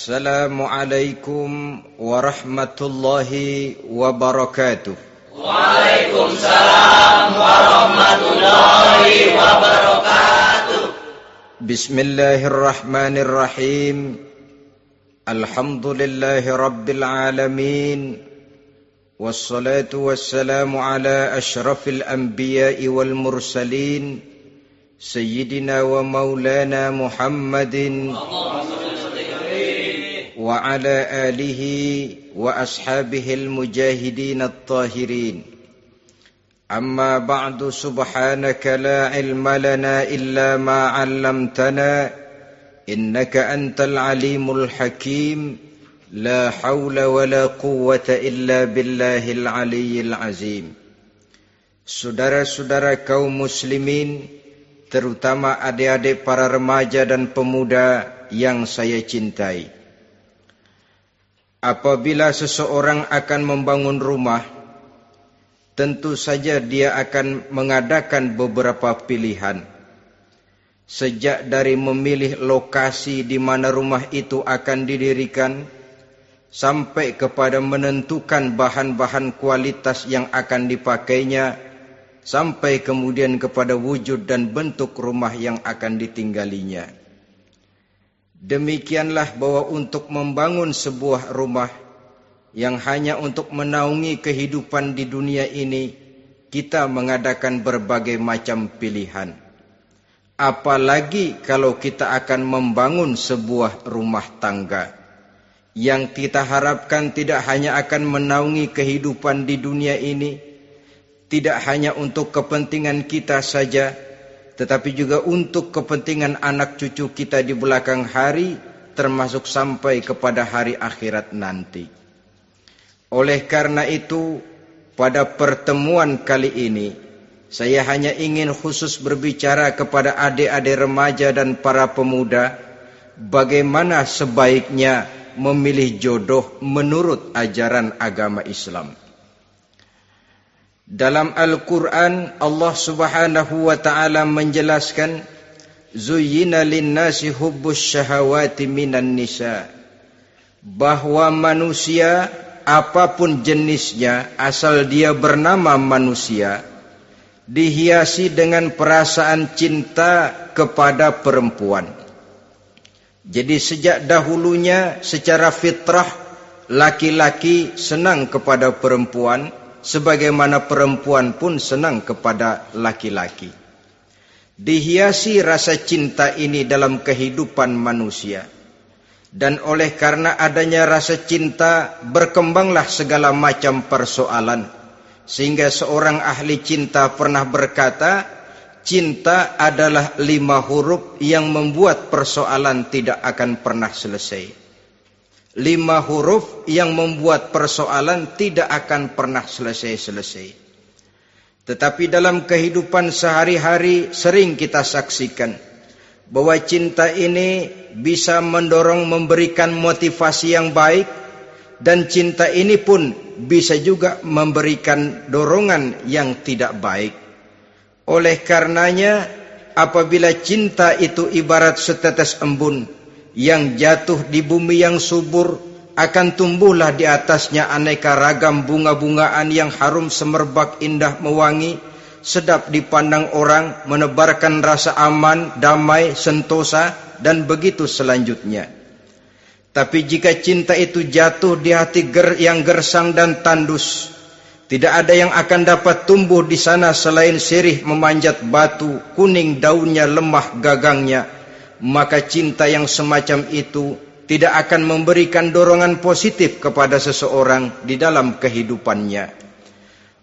Assalamualaikum warahmatullahi wabarakatuh. Waalaikumsalam warahmatullahi wabarakatuh. Bismillahirrahmanirrahim. Alhamdulillahi rabbil alamin. Wassalatu wassalamu ala ashrafil anbiya'i wal mursalin, Sayyidina wa maulana Muhammadin wa ala alihi wa ashabihil mujahidin at-tahirin. Amma ba'du, subhanaka la ilma lana illa ma 'allamtana innaka antal alimul hakim. La hawla wa la quwwata illa billahil aliyyil azim. Saudara-saudara kaum muslimin, terutama adik-adik para remaja dan pemuda yang saya cintai. Apabila seseorang akan membangun rumah, tentu saja dia akan mengadakan beberapa pilihan. Sejak dari memilih lokasi di mana rumah itu akan didirikan, sampai kepada menentukan bahan-bahan kualitas yang akan dipakainya, sampai kemudian kepada wujud dan bentuk rumah yang akan ditinggalinya. Demikianlah bahwa untuk membangun sebuah rumah yang hanya untuk menaungi kehidupan di dunia ini, kita mengadakan berbagai macam pilihan. Apalagi kalau kita akan membangun sebuah rumah tangga yang kita harapkan tidak hanya akan menaungi kehidupan di dunia ini, tidak hanya untuk kepentingan kita saja, tetapi juga untuk kepentingan anak cucu kita di belakang hari, termasuk sampai kepada hari akhirat nanti. Oleh karena itu, pada pertemuan kali ini, saya hanya ingin khusus berbicara kepada adik-adik remaja dan para pemuda, bagaimana sebaiknya memilih jodoh menurut ajaran agama Islam. Dalam Al-Quran, Allah Subhanahu wa ta'ala menjelaskan, Zuyyina linnasi hubbus syahawati minan nisa, bahwa manusia apapun jenisnya, asal dia bernama manusia, dihiasi dengan perasaan cinta kepada perempuan. Jadi sejak dahulunya secara fitrah laki-laki senang kepada perempuan, sebagaimana perempuan pun senang kepada laki-laki. Dihiasi rasa cinta ini dalam kehidupan manusia. Dan oleh karena adanya rasa cinta, berkembanglah segala macam persoalan. Sehingga seorang ahli cinta pernah berkata, cinta adalah 5 huruf yang membuat persoalan tidak akan pernah selesai. 5 huruf yang membuat persoalan tidak akan pernah selesai-selesai. Tetapi dalam kehidupan sehari-hari sering kita saksikan bahwa cinta ini bisa mendorong, memberikan motivasi yang baik, dan cinta ini pun bisa juga memberikan dorongan yang tidak baik. Oleh karenanya, apabila cinta itu ibarat setetes embun yang jatuh di bumi yang subur, akan tumbuhlah di atasnya aneka ragam bunga-bungaan yang harum semerbak, indah, mewangi, sedap dipandang orang, menebarkan rasa aman, damai, sentosa, dan begitu selanjutnya. Tapi jika cinta itu jatuh di hati yang gersang dan tandus, tidak ada yang akan dapat tumbuh di sana selain sirih memanjat batu, kuning daunnya, lemah gagangnya. Maka cinta yang semacam itu tidak akan memberikan dorongan positif kepada seseorang di dalam kehidupannya.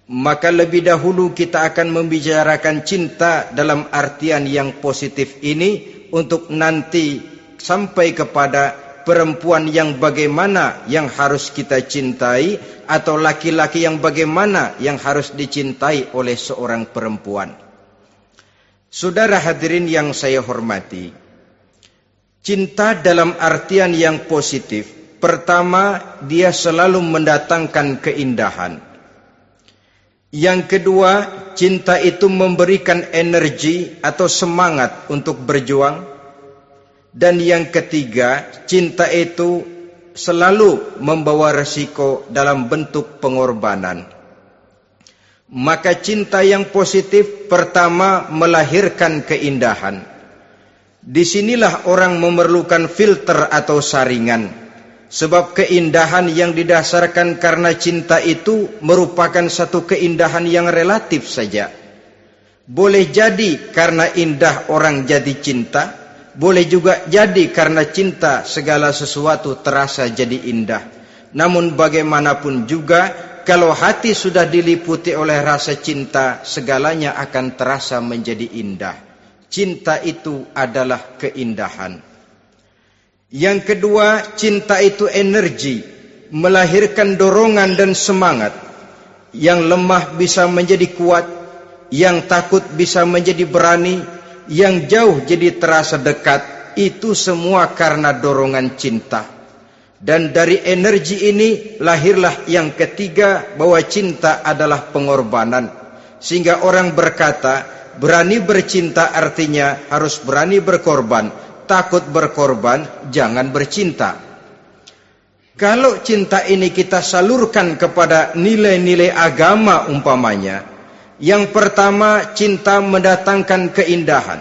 Maka lebih dahulu kita akan membicarakan cinta dalam artian yang positif ini, untuk nanti sampai kepada perempuan yang bagaimana yang harus kita cintai, atau laki-laki yang bagaimana yang harus dicintai oleh seorang perempuan. Saudara hadirin yang saya hormati, cinta dalam artian yang positif, pertama, dia selalu mendatangkan keindahan. Yang kedua, cinta itu memberikan energi atau semangat untuk berjuang. Dan yang ketiga, cinta itu selalu membawa resiko dalam bentuk pengorbanan. Maka cinta yang positif pertama melahirkan keindahan. Disinilah orang memerlukan filter atau saringan. Sebab keindahan yang didasarkan karena cinta itu merupakan satu keindahan yang relatif saja. Boleh jadi karena indah orang jadi cinta, boleh juga jadi karena cinta segala sesuatu terasa jadi indah. Namun bagaimanapun juga, kalau hati sudah diliputi oleh rasa cinta, segalanya akan terasa menjadi indah. Cinta itu adalah keindahan. Yang kedua, cinta itu energi, melahirkan dorongan dan semangat. Yang lemah bisa menjadi kuat, yang takut bisa menjadi berani, yang jauh jadi terasa dekat. Itu semua karena dorongan cinta. Dan dari energi ini lahirlah yang ketiga, bahwa cinta adalah pengorbanan. Sehingga orang berkata, berani bercinta artinya harus berani berkorban. Takut berkorban, jangan bercinta. Kalau cinta ini kita salurkan kepada nilai-nilai agama umpamanya, yang pertama, cinta mendatangkan keindahan.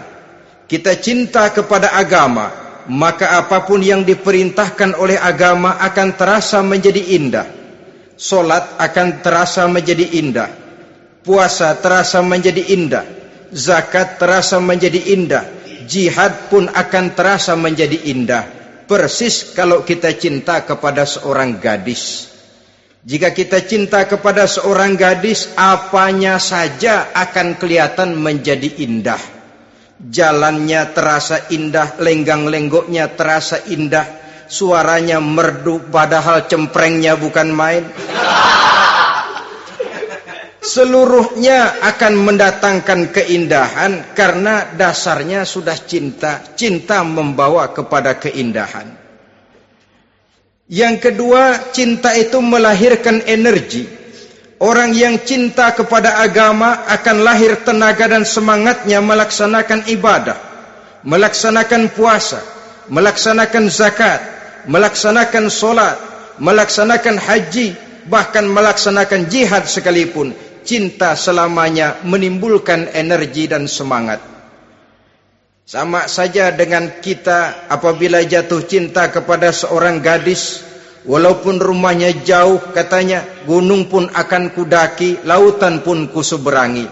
Kita cinta kepada agama, maka apapun yang diperintahkan oleh agama akan terasa menjadi indah. Solat akan terasa menjadi indah. Puasa terasa menjadi indah. Zakat terasa menjadi indah. Jihad pun akan terasa menjadi indah. Persis kalau kita cinta kepada seorang gadis. Jika kita cinta kepada seorang gadis, apanya saja akan kelihatan menjadi indah. Jalannya terasa indah, lenggang-lenggoknya terasa indah, suaranya merdu padahal cemprengnya bukan main. Seluruhnya akan mendatangkan keindahan karena dasarnya sudah cinta. Cinta membawa kepada keindahan. Yang kedua, cinta itu melahirkan energi. Orang yang cinta kepada agama akan lahir tenaga dan semangatnya melaksanakan ibadah, melaksanakan puasa, melaksanakan zakat, melaksanakan solat, melaksanakan haji, bahkan melaksanakan jihad sekalipun. Cinta selamanya menimbulkan energi dan semangat. Sama saja dengan kita apabila jatuh cinta kepada seorang gadis, walaupun rumahnya jauh, katanya, gunung pun akan kudaki, lautan pun kuseberangi.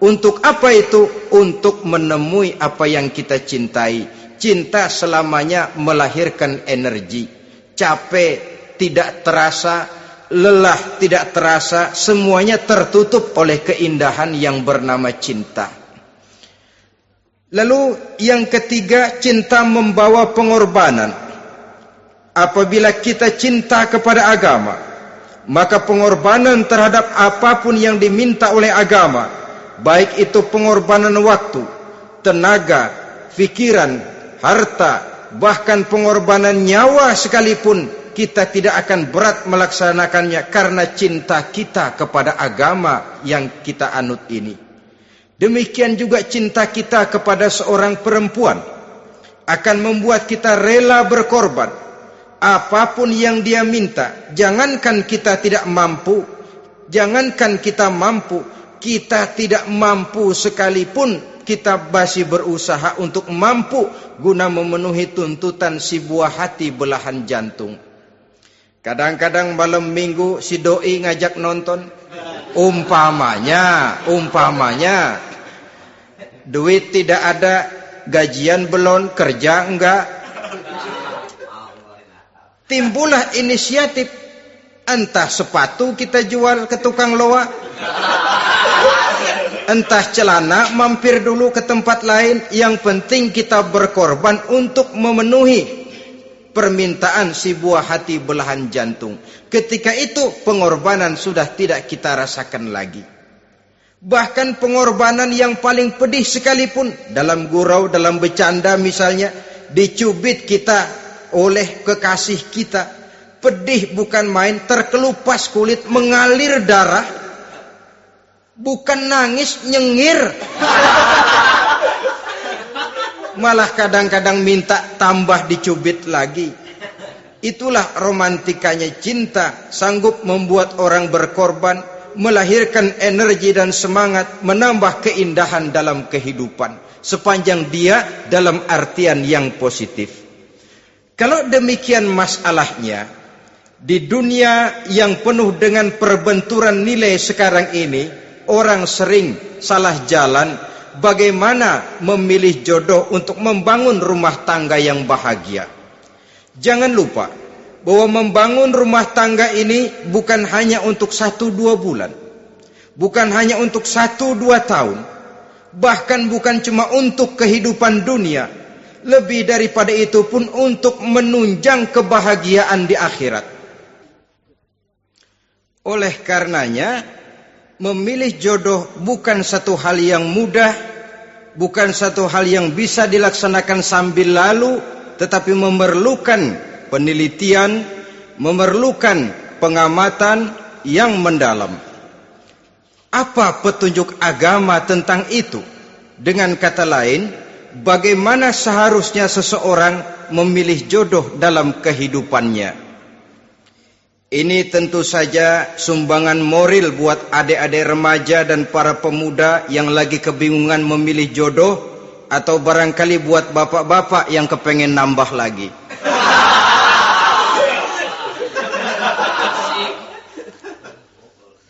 Untuk apa itu? Untuk menemui apa yang kita cintai. Cinta selamanya melahirkan energi. Capek tidak terasa, lelah tidak terasa, semuanya tertutup oleh keindahan yang bernama cinta. Lalu yang ketiga, cinta membawa pengorbanan. Apabila kita cinta kepada agama, maka pengorbanan terhadap apapun yang diminta oleh agama, baik itu pengorbanan waktu, tenaga, pikiran, harta, bahkan pengorbanan nyawa sekalipun, kita tidak akan berat melaksanakannya karena cinta kita kepada agama yang kita anut ini. Demikian juga cinta kita kepada seorang perempuan akan membuat kita rela berkorban. Apapun yang dia minta, jangankan kita tidak mampu, kita tidak mampu sekalipun, kita masih berusaha untuk mampu guna memenuhi tuntutan si buah hati belahan jantung. Kadang-kadang malam minggu si doi ngajak nonton. Umpamanya duit tidak ada, gajian belum, kerja enggak. Timbullah inisiatif, entah sepatu kita jual ke tukang loa, entah celana mampir dulu ke tempat lain. Yang penting kita berkorban untuk memenuhi permintaan si buah hati belahan jantung. Ketika itu pengorbanan sudah tidak kita rasakan lagi. Bahkan pengorbanan yang paling pedih sekalipun, dalam gurau, dalam bercanda misalnya, dicubit kita oleh kekasih kita, pedih bukan main, terkelupas kulit, mengalir darah, bukan nangis, nyengir. malah kadang-kadang minta tambah dicubit lagi. Itulah romantikanya cinta, sanggup membuat orang berkorban, melahirkan energi dan semangat, menambah keindahan dalam kehidupan, sepanjang dia dalam artian yang positif. Kalau demikian masalahnya, di dunia yang penuh dengan perbenturan nilai sekarang ini, orang sering salah jalan bagaimana memilih jodoh untuk membangun rumah tangga yang bahagia. Jangan lupa bahwa membangun rumah tangga ini bukan hanya untuk 1-2 bulan, bukan hanya untuk 1-2 tahun, bahkan bukan cuma untuk kehidupan dunia, lebih daripada itu pun untuk menunjang kebahagiaan di akhirat. Oleh karenanya, memilih jodoh bukan satu hal yang mudah, bukan satu hal yang bisa dilaksanakan sambil lalu, tetapi memerlukan penelitian, memerlukan pengamatan yang mendalam. Apa petunjuk agama tentang itu? Dengan kata lain, bagaimana seharusnya seseorang memilih jodoh dalam kehidupannya? Ini tentu saja sumbangan moral buat adik-adik remaja dan para pemuda yang lagi kebingungan memilih jodoh, atau barangkali buat bapak-bapak yang kepengen nambah lagi.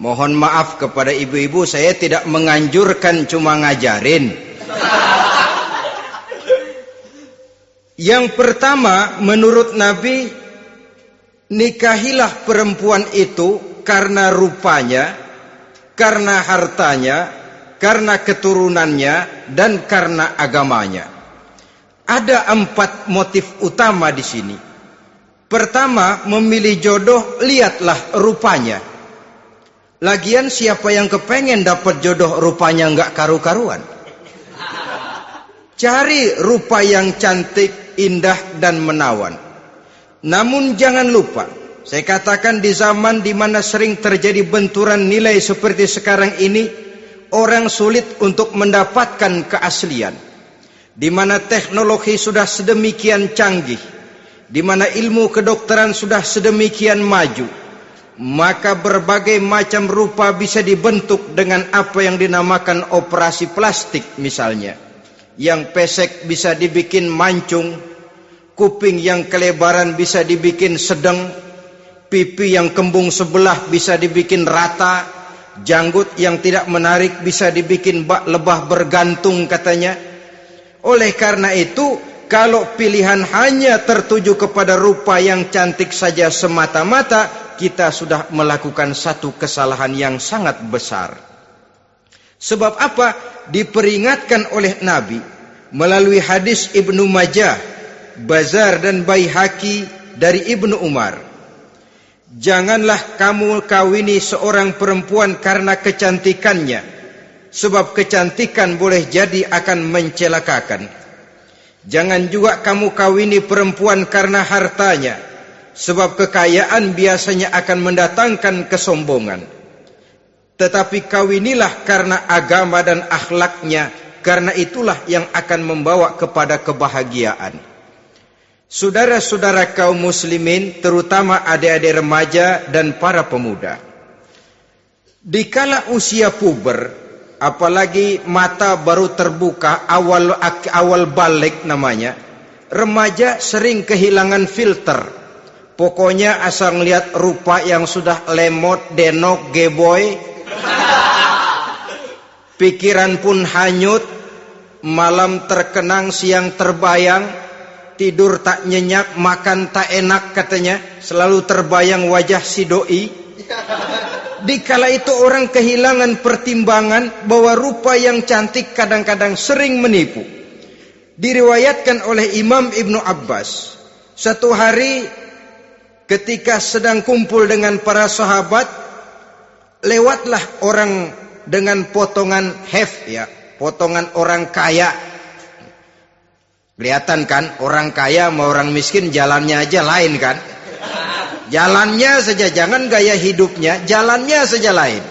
Mohon maaf kepada ibu-ibu, saya tidak menganjurkan, cuma ngajarin. Yang pertama, menurut Nabi, nikahilah perempuan itu karena rupanya, karena hartanya, karena keturunannya, dan karena agamanya. Ada 4 motif utama di sini. Pertama, memilih jodoh, lihatlah rupanya. Lagian siapa yang kepengen dapat jodoh rupanya nggak karu-karuan? Cari rupa yang cantik, indah, dan menawan. Namun jangan lupa, saya katakan di zaman di mana sering terjadi benturan nilai seperti sekarang ini, orang sulit untuk mendapatkan keaslian. Di mana teknologi sudah sedemikian canggih, di mana ilmu kedokteran sudah sedemikian maju, maka berbagai macam rupa bisa dibentuk dengan apa yang dinamakan operasi plastik misalnya. Yang pesek bisa dibikin mancung, kuping yang kelebaran bisa dibikin sedang, pipi yang kembung sebelah bisa dibikin rata, janggut yang tidak menarik bisa dibikin bak lebah bergantung katanya. Oleh karena itu, kalau pilihan hanya tertuju kepada rupa yang cantik saja semata-mata, kita sudah melakukan satu kesalahan yang sangat besar. Sebab apa? Diperingatkan oleh Nabi melalui hadis Ibnu Majah, Bazar dan Baihaqi dari Ibnu Umar. Janganlah kamu kawini seorang perempuan karena kecantikannya, sebab kecantikan boleh jadi akan mencelakakan. Jangan juga kamu kawini perempuan karena hartanya, sebab kekayaan biasanya akan mendatangkan kesombongan. Tetapi kawinilah karena agama dan akhlaknya, karena itulah yang akan membawa kepada kebahagiaan. Saudara-saudara kaum muslimin, terutama adik-adik remaja dan para pemuda, dikala usia puber, apalagi mata baru terbuka, awal balik namanya, remaja sering kehilangan filter. Pokoknya asal ngelihat rupa yang sudah lemot, denok, geboy, pikiran pun hanyut, malam terkenang, siang terbayang, tidur tak nyenyak, makan tak enak katanya, selalu terbayang wajah si doi. Dikala itu orang kehilangan pertimbangan bahwa rupa yang cantik kadang-kadang sering menipu. Diriwayatkan oleh Imam Ibnu Abbas, satu hari ketika sedang kumpul dengan para sahabat, lewatlah orang dengan potongan potongan orang kaya. Kelihatan kan, orang kaya sama orang miskin jalannya aja lain kan. Jalannya saja, jangan gaya hidupnya, jalannya saja lain.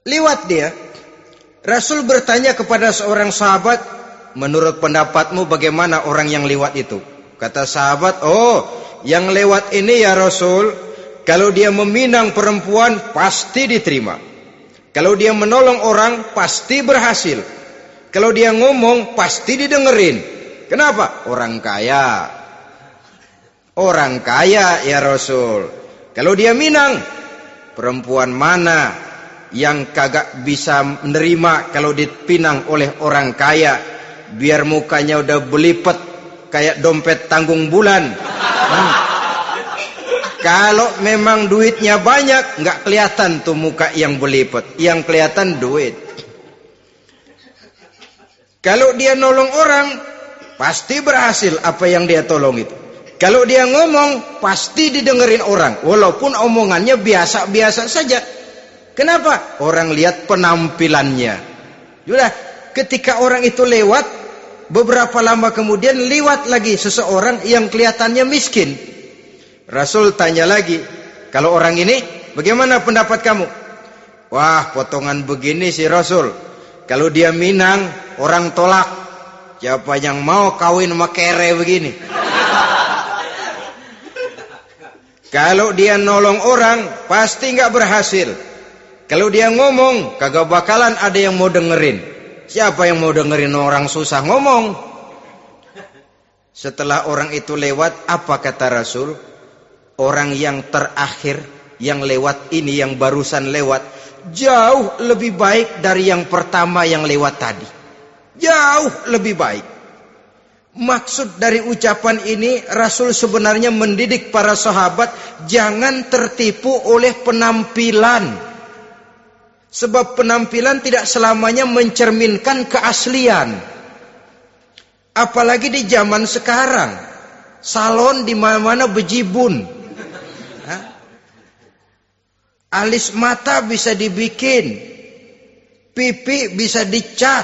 Liwat dia, Rasul bertanya kepada seorang sahabat, menurut pendapatmu bagaimana orang yang lewat itu? Kata sahabat, oh, yang lewat ini ya Rasul, kalau dia meminang perempuan pasti diterima. Kalau dia menolong orang pasti berhasil. Kalau dia ngomong pasti didengerin. Kenapa? Orang kaya. Orang kaya ya Rasul. Kalau dia minang, perempuan mana yang kagak bisa menerima kalau dipinang oleh orang kaya? Biar mukanya udah belipet kayak dompet tanggung bulan. Kalau memang duitnya banyak, nggak kelihatan tuh muka yang belipet, yang kelihatan duit. Kalau dia nolong orang, pasti berhasil apa yang dia tolong itu. Kalau dia ngomong, pasti didengerin orang, walaupun omongannya biasa-biasa saja. Kenapa? Orang lihat penampilannya. Sudah, ketika orang itu lewat, beberapa lama kemudian lewat lagi seseorang yang kelihatannya miskin. Rasul tanya lagi, kalau orang ini bagaimana pendapat kamu? Wah, potongan begini sih Rasul. Kalau dia minang, orang tolak. Siapa yang mau kawin sama kere begini? Kalau dia nolong orang, pasti nggak berhasil. Kalau dia ngomong, kagak bakalan ada yang mau dengerin. Siapa yang mau dengerin orang susah ngomong? Setelah orang itu lewat, apa kata Rasul? Orang yang terakhir, yang lewat ini, yang barusan lewat, jauh lebih baik dari yang pertama yang lewat tadi. Jauh lebih baik. Maksud dari ucapan ini, Rasul sebenarnya mendidik para sahabat jangan tertipu oleh penampilan. Sebab penampilan tidak selamanya mencerminkan keaslian. Apalagi di zaman sekarang, salon di mana-mana bejibun. Alis mata bisa dibikin, pipi bisa dicat.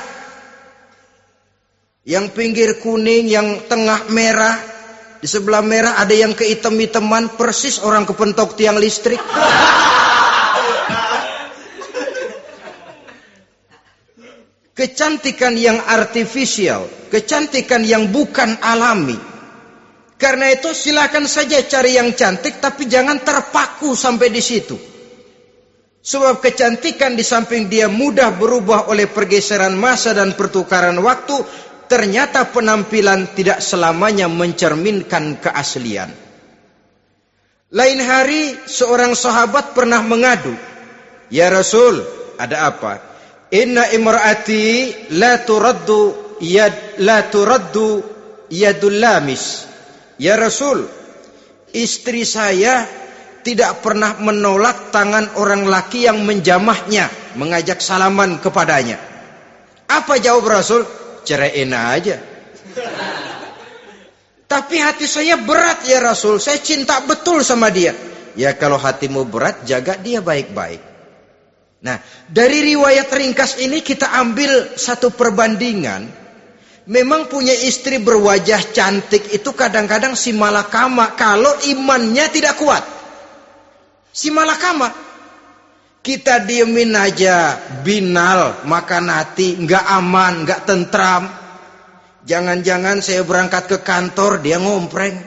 Yang pinggir kuning, yang tengah merah, di sebelah merah ada yang kehitam-hitaman, persis orang kepentok tiang listrik. Kecantikan yang artifisial, kecantikan yang bukan alami. Karena itu silakan saja cari yang cantik, tapi jangan terpaku sampai di situ. Sebab kecantikan di samping dia mudah berubah oleh pergeseran masa dan pertukaran waktu, ternyata penampilan tidak selamanya mencerminkan keaslian. Lain hari seorang sahabat pernah mengadu, "Ya Rasul, ada apa? Inna imraati la turaddu yadul lamis." Ya Rasul, istri saya tidak pernah menolak tangan orang laki yang menjamahnya, mengajak salaman kepadanya. Apa jawab Rasul? Ceraiin aja. Tapi hati saya berat ya Rasul, saya cinta betul sama dia. Ya kalau hatimu berat, jaga dia baik-baik. Nah, dari riwayat ringkas ini kita ambil satu perbandingan. Memang punya istri berwajah cantik itu kadang-kadang si malakama kalau imannya tidak kuat. Si malakama. Kita diemin aja, binal, makan hati, nggak aman, nggak tentram. Jangan-jangan saya berangkat ke kantor, dia ngompreng.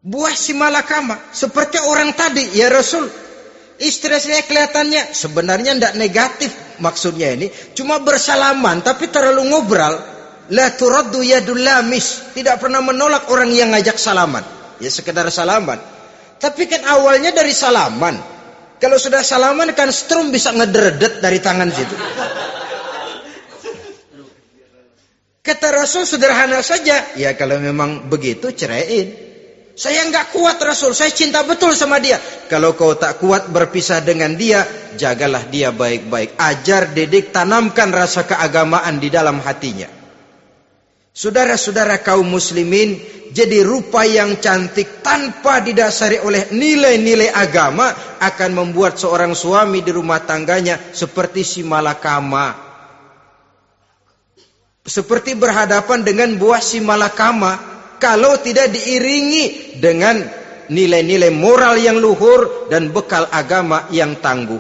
Buah si malakama, seperti orang tadi, ya Rasul. Istri saya kelihatannya sebenarnya tidak negatif maksudnya ini, cuma bersalaman tapi terlalu ngobrol. La turaddu yadul lamis, tidak pernah menolak orang yang ngajak salaman. Ya sekedar salaman. Tapi kan awalnya dari salaman. Kalau sudah salaman kan strum bisa ngederdet dari tangan situ. Kata Rasul sederhana saja. Ya kalau memang begitu ceraiin. Saya nggak kuat Rasul, saya cinta betul sama dia. Kalau kau tak kuat berpisah dengan dia, jagalah dia baik-baik. Ajar, didik, tanamkan rasa keagamaan di dalam hatinya. Saudara-saudara kaum muslimin, jadi rupa yang cantik tanpa didasari oleh nilai-nilai agama akan membuat seorang suami di rumah tangganya seperti si malakama. Seperti berhadapan dengan buah si malakama kalau tidak diiringi dengan nilai-nilai moral yang luhur dan bekal agama yang tangguh.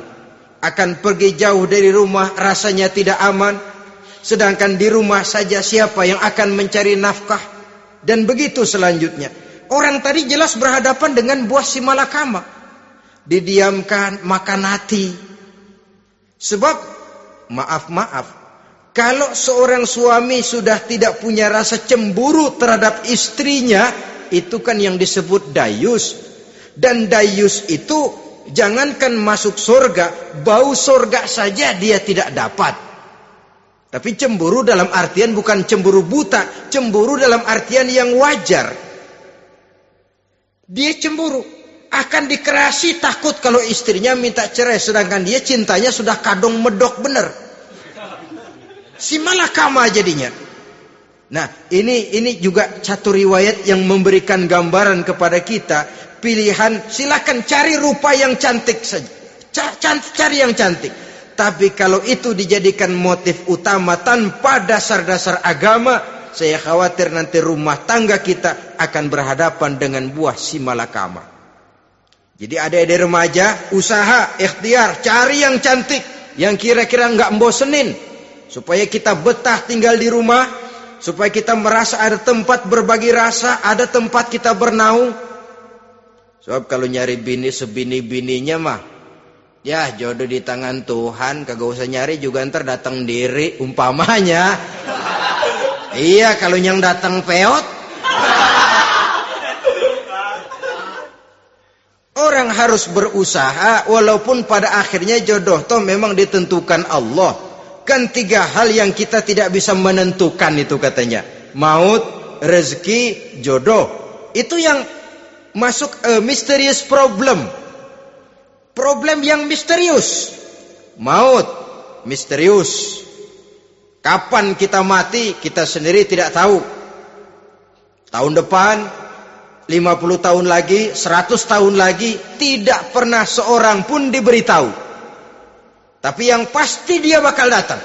akan pergi jauh dari rumah rasanya tidak aman, sedangkan di rumah saja siapa yang akan mencari nafkah, dan begitu selanjutnya. Orang tadi jelas berhadapan dengan buah si malakama, didiamkan, makan hati. Sebab maaf, kalau seorang suami sudah tidak punya rasa cemburu terhadap istrinya, itu kan yang disebut dayus. Dan dayus itu jangankan masuk surga, bau surga saja dia tidak dapat. Tapi cemburu dalam artian bukan cemburu buta, cemburu dalam artian yang wajar. Dia cemburu, akan dikerasi takut kalau istrinya minta cerai, sedangkan dia cintanya sudah kadung medok bener. Si malakama jadinya. Nah, ini juga satu riwayat yang memberikan gambaran kepada kita. Pilihan, silakan cari rupa yang cantik saja. Cari yang cantik. Tapi kalau itu dijadikan motif utama tanpa dasar-dasar agama, saya khawatir nanti rumah tangga kita akan berhadapan dengan buah si malakama. Jadi adik-adik remaja, usaha, ikhtiar, cari yang cantik, yang kira-kira nggak membosenin, supaya kita betah tinggal di rumah, supaya kita merasa ada tempat berbagi rasa, ada tempat kita bernaung. Sebab kalau nyari bini sebini-bininya mah, ya jodoh di tangan Tuhan, kagak usah nyari juga ntar datang diri umpamanya. Iya, kalau yang datang peot. Orang harus berusaha, walaupun pada akhirnya jodoh toh memang ditentukan Allah. Kan 3 hal yang kita tidak bisa menentukan itu katanya. Maut, rezeki, jodoh. Itu yang masuk mysterious problem. Problem yang misterius. Maut, misterius. Kapan kita mati, kita sendiri tidak tahu. Tahun depan, 50 tahun lagi, 100 tahun lagi, tidak pernah seorang pun diberitahu. Tapi yang pasti dia bakal datang.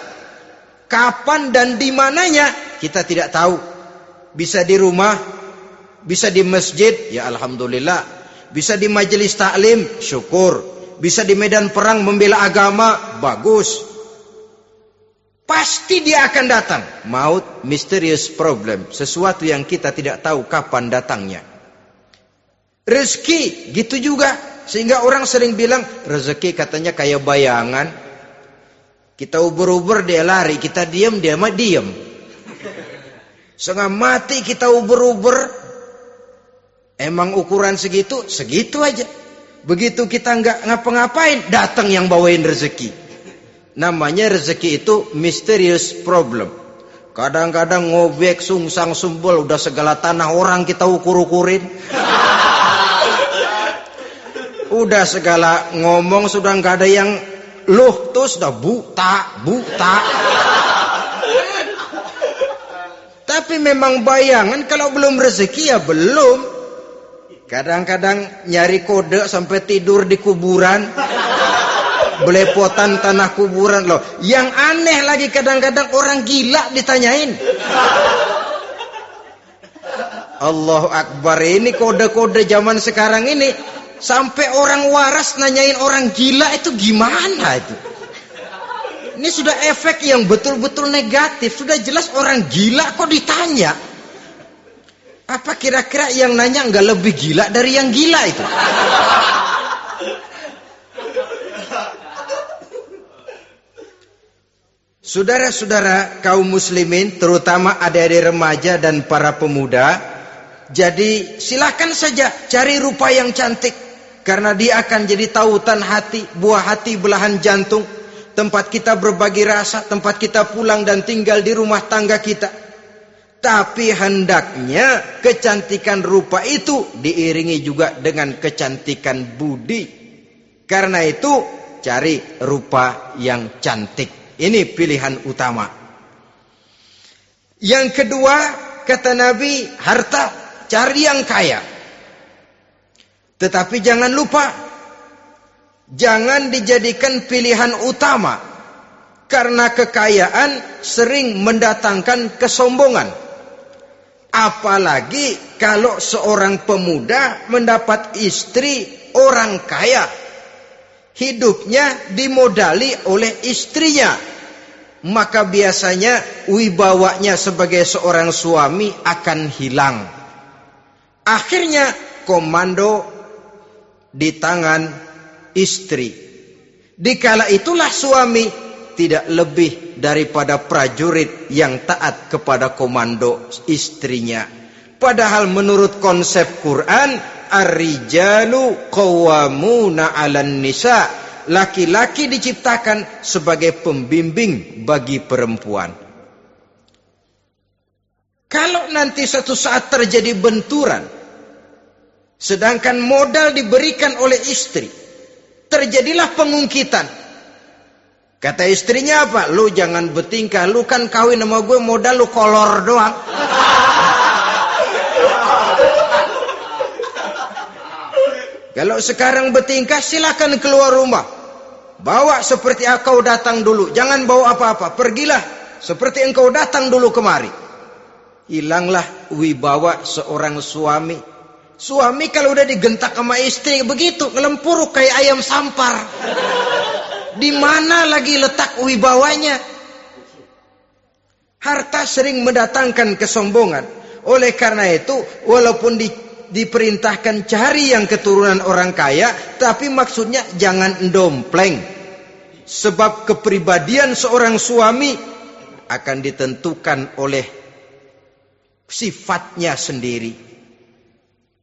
Kapan dan di mananya, kita tidak tahu. Bisa di rumah, bisa di masjid, ya alhamdulillah. Bisa di majelis taklim, syukur. Bisa di medan perang membela agama, bagus. Pasti dia akan datang. Maut, mysterious problem. Sesuatu yang kita tidak tahu kapan datangnya. Rezeki, gitu juga. Sehingga orang sering bilang, rezeki katanya kayak bayangan. Kita uber-uber, dia lari. Kita diam, dia mah diam. Setengah mati kita uber-uber. Emang ukuran segitu, segitu aja. Begitu kita nggak ngapa-ngapain, datang yang bawain rezeki. Namanya rezeki itu mysterious problem. Kadang-kadang ngobek, sungsang, sumbul, udah segala tanah orang kita ukur-ukurin. Udah segala ngomong sudah nggak ada yang loh, tuh sudah buta. Tapi memang bayangan, kalau belum rezeki ya belum. Kadang-kadang nyari kode sampai tidur di kuburan. Belepotan tanah kuburan loh. Yang aneh lagi kadang-kadang orang gila ditanyain. Allahu Akbar, ini kode-kode zaman sekarang ini. Sampai orang waras nanyain orang gila, itu gimana itu? Ini sudah efek yang betul-betul negatif. Sudah jelas orang gila kok ditanya. Apa kira-kira yang nanya nggak lebih gila dari yang gila itu? Saudara-saudara kaum muslimin, terutama adik-adik remaja dan para pemuda, jadi silakan saja cari rupa yang cantik, karena dia akan jadi tautan hati, buah hati belahan jantung, tempat kita berbagi rasa, tempat kita pulang dan tinggal di rumah tangga kita. Tapi hendaknya kecantikan rupa itu diiringi juga dengan kecantikan budi. Karena itu cari rupa yang cantik. Ini pilihan utama. Yang kedua, kata Nabi, harta, cari yang kaya. Tetapi jangan lupa, jangan dijadikan pilihan utama. Karena kekayaan sering mendatangkan kesombongan. Apalagi kalau seorang pemuda mendapat istri orang kaya. hidupnya dimodali oleh istrinya, maka biasanya wibawanya sebagai seorang suami akan hilang. Akhirnya komando di tangan istri. Dikala itulah suami tidak lebih daripada prajurit yang taat kepada komando istrinya. Padahal menurut konsep Quran, ar-rijalu qawwamuna 'alan nisa, laki-laki diciptakan sebagai pembimbing bagi perempuan. Kalau nanti suatu saat terjadi benturan, sedangkan modal diberikan oleh istri, terjadilah pengungkitan. Kata istrinya apa? Lu jangan bertingkah, lu kan kawin sama gue modal lu kolor doang. Kalau sekarang bertingkah silakan keluar rumah. Bawa seperti engkau datang dulu, jangan bawa apa-apa. Pergilah seperti engkau datang dulu kemari. Hilanglah wibawa seorang suami. Suami kalau udah digentak sama istri begitu, ngelempuruk kayak ayam sampar. Di mana lagi letak wibawanya? Harta sering mendatangkan kesombongan. Oleh karena itu, walaupun diperintahkan cari yang keturunan orang kaya, tapi maksudnya jangan dompleng. Sebab kepribadian seorang suami akan ditentukan oleh sifatnya sendiri.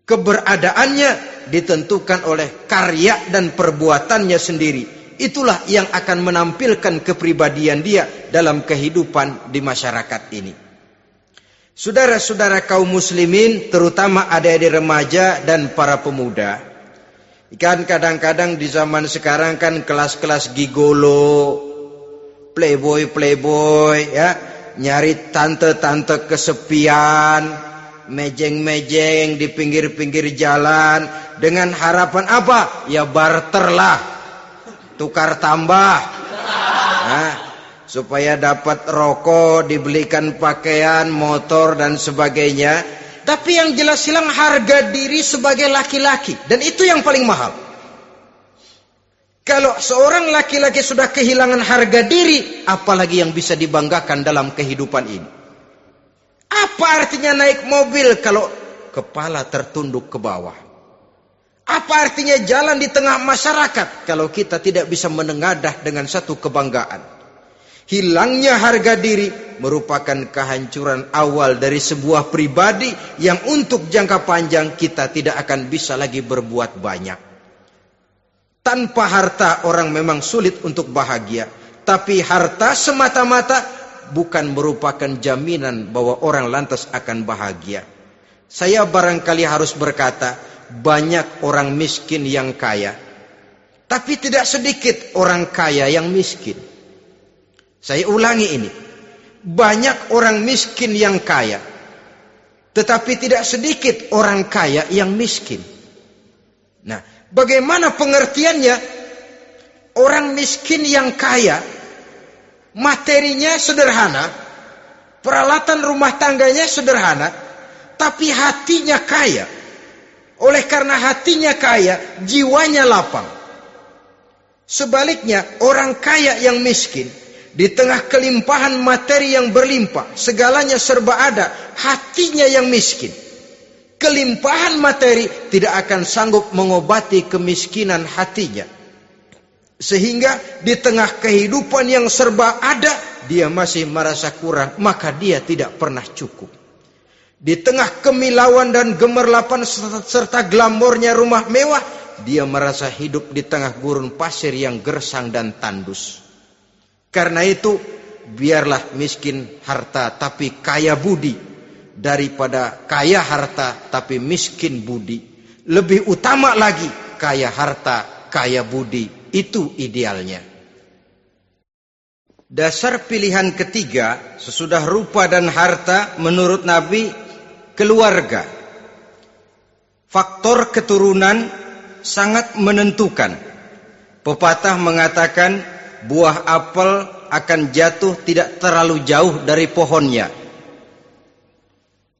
Keberadaannya ditentukan oleh karya dan perbuatannya sendiri. Itulah yang akan menampilkan kepribadian dia dalam kehidupan di masyarakat ini. Saudara-saudara kaum muslimin, terutama adik-adik remaja dan para pemuda, kan kadang-kadang di zaman sekarang kan kelas-kelas gigolo, playboy ya, nyari tante-tante kesepian, mejeng-mejeng di pinggir-pinggir jalan dengan harapan apa? Ya barter lah, tukar tambah, nah, supaya dapat rokok, dibelikan pakaian, motor dan sebagainya. Tapi yang jelas hilang harga diri sebagai laki-laki, dan itu yang paling mahal. Kalau seorang laki-laki sudah kehilangan harga diri, apalagi yang bisa dibanggakan dalam kehidupan ini? Apa artinya naik mobil kalau kepala tertunduk ke bawah? Apa artinya jalan di tengah masyarakat kalau kita tidak bisa menengadah dengan satu kebanggaan? Hilangnya harga diri merupakan kehancuran awal dari sebuah pribadi yang untuk jangka panjang kita tidak akan bisa lagi berbuat banyak. Tanpa harta orang memang sulit untuk bahagia, tapi harta semata-mata bukan merupakan jaminan bahwa orang lantas akan bahagia. Saya barangkali harus berkata, banyak orang miskin yang kaya, tapi tidak sedikit orang kaya yang miskin. Saya ulangi ini, banyak orang miskin yang kaya, tetapi tidak sedikit orang kaya yang miskin. Nah, bagaimana pengertiannya? Orang miskin yang kaya, materinya sederhana, peralatan rumah tangganya sederhana, tapi hatinya kaya. Oleh karena hatinya kaya, jiwanya lapang. Sebaliknya, orang kaya yang miskin, di tengah kelimpahan materi yang berlimpah, segalanya serba ada, hatinya yang miskin. Kelimpahan materi tidak akan sanggup mengobati kemiskinan hatinya. Sehingga di tengah kehidupan yang serba ada, dia masih merasa kurang, maka dia tidak pernah cukup. Di tengah kemilauan dan gemerlapan serta glamornya rumah mewah, dia merasa hidup di tengah gurun pasir yang gersang dan tandus. Karena itu, biarlah miskin harta tapi kaya budi, daripada kaya harta tapi miskin budi. Lebih utama lagi, kaya harta, kaya budi. Itu idealnya. Dasar pilihan ketiga sesudah rupa dan harta menurut Nabi, keluarga. Faktor keturunan sangat menentukan. Pepatah mengatakan buah apel akan jatuh tidak terlalu jauh dari pohonnya.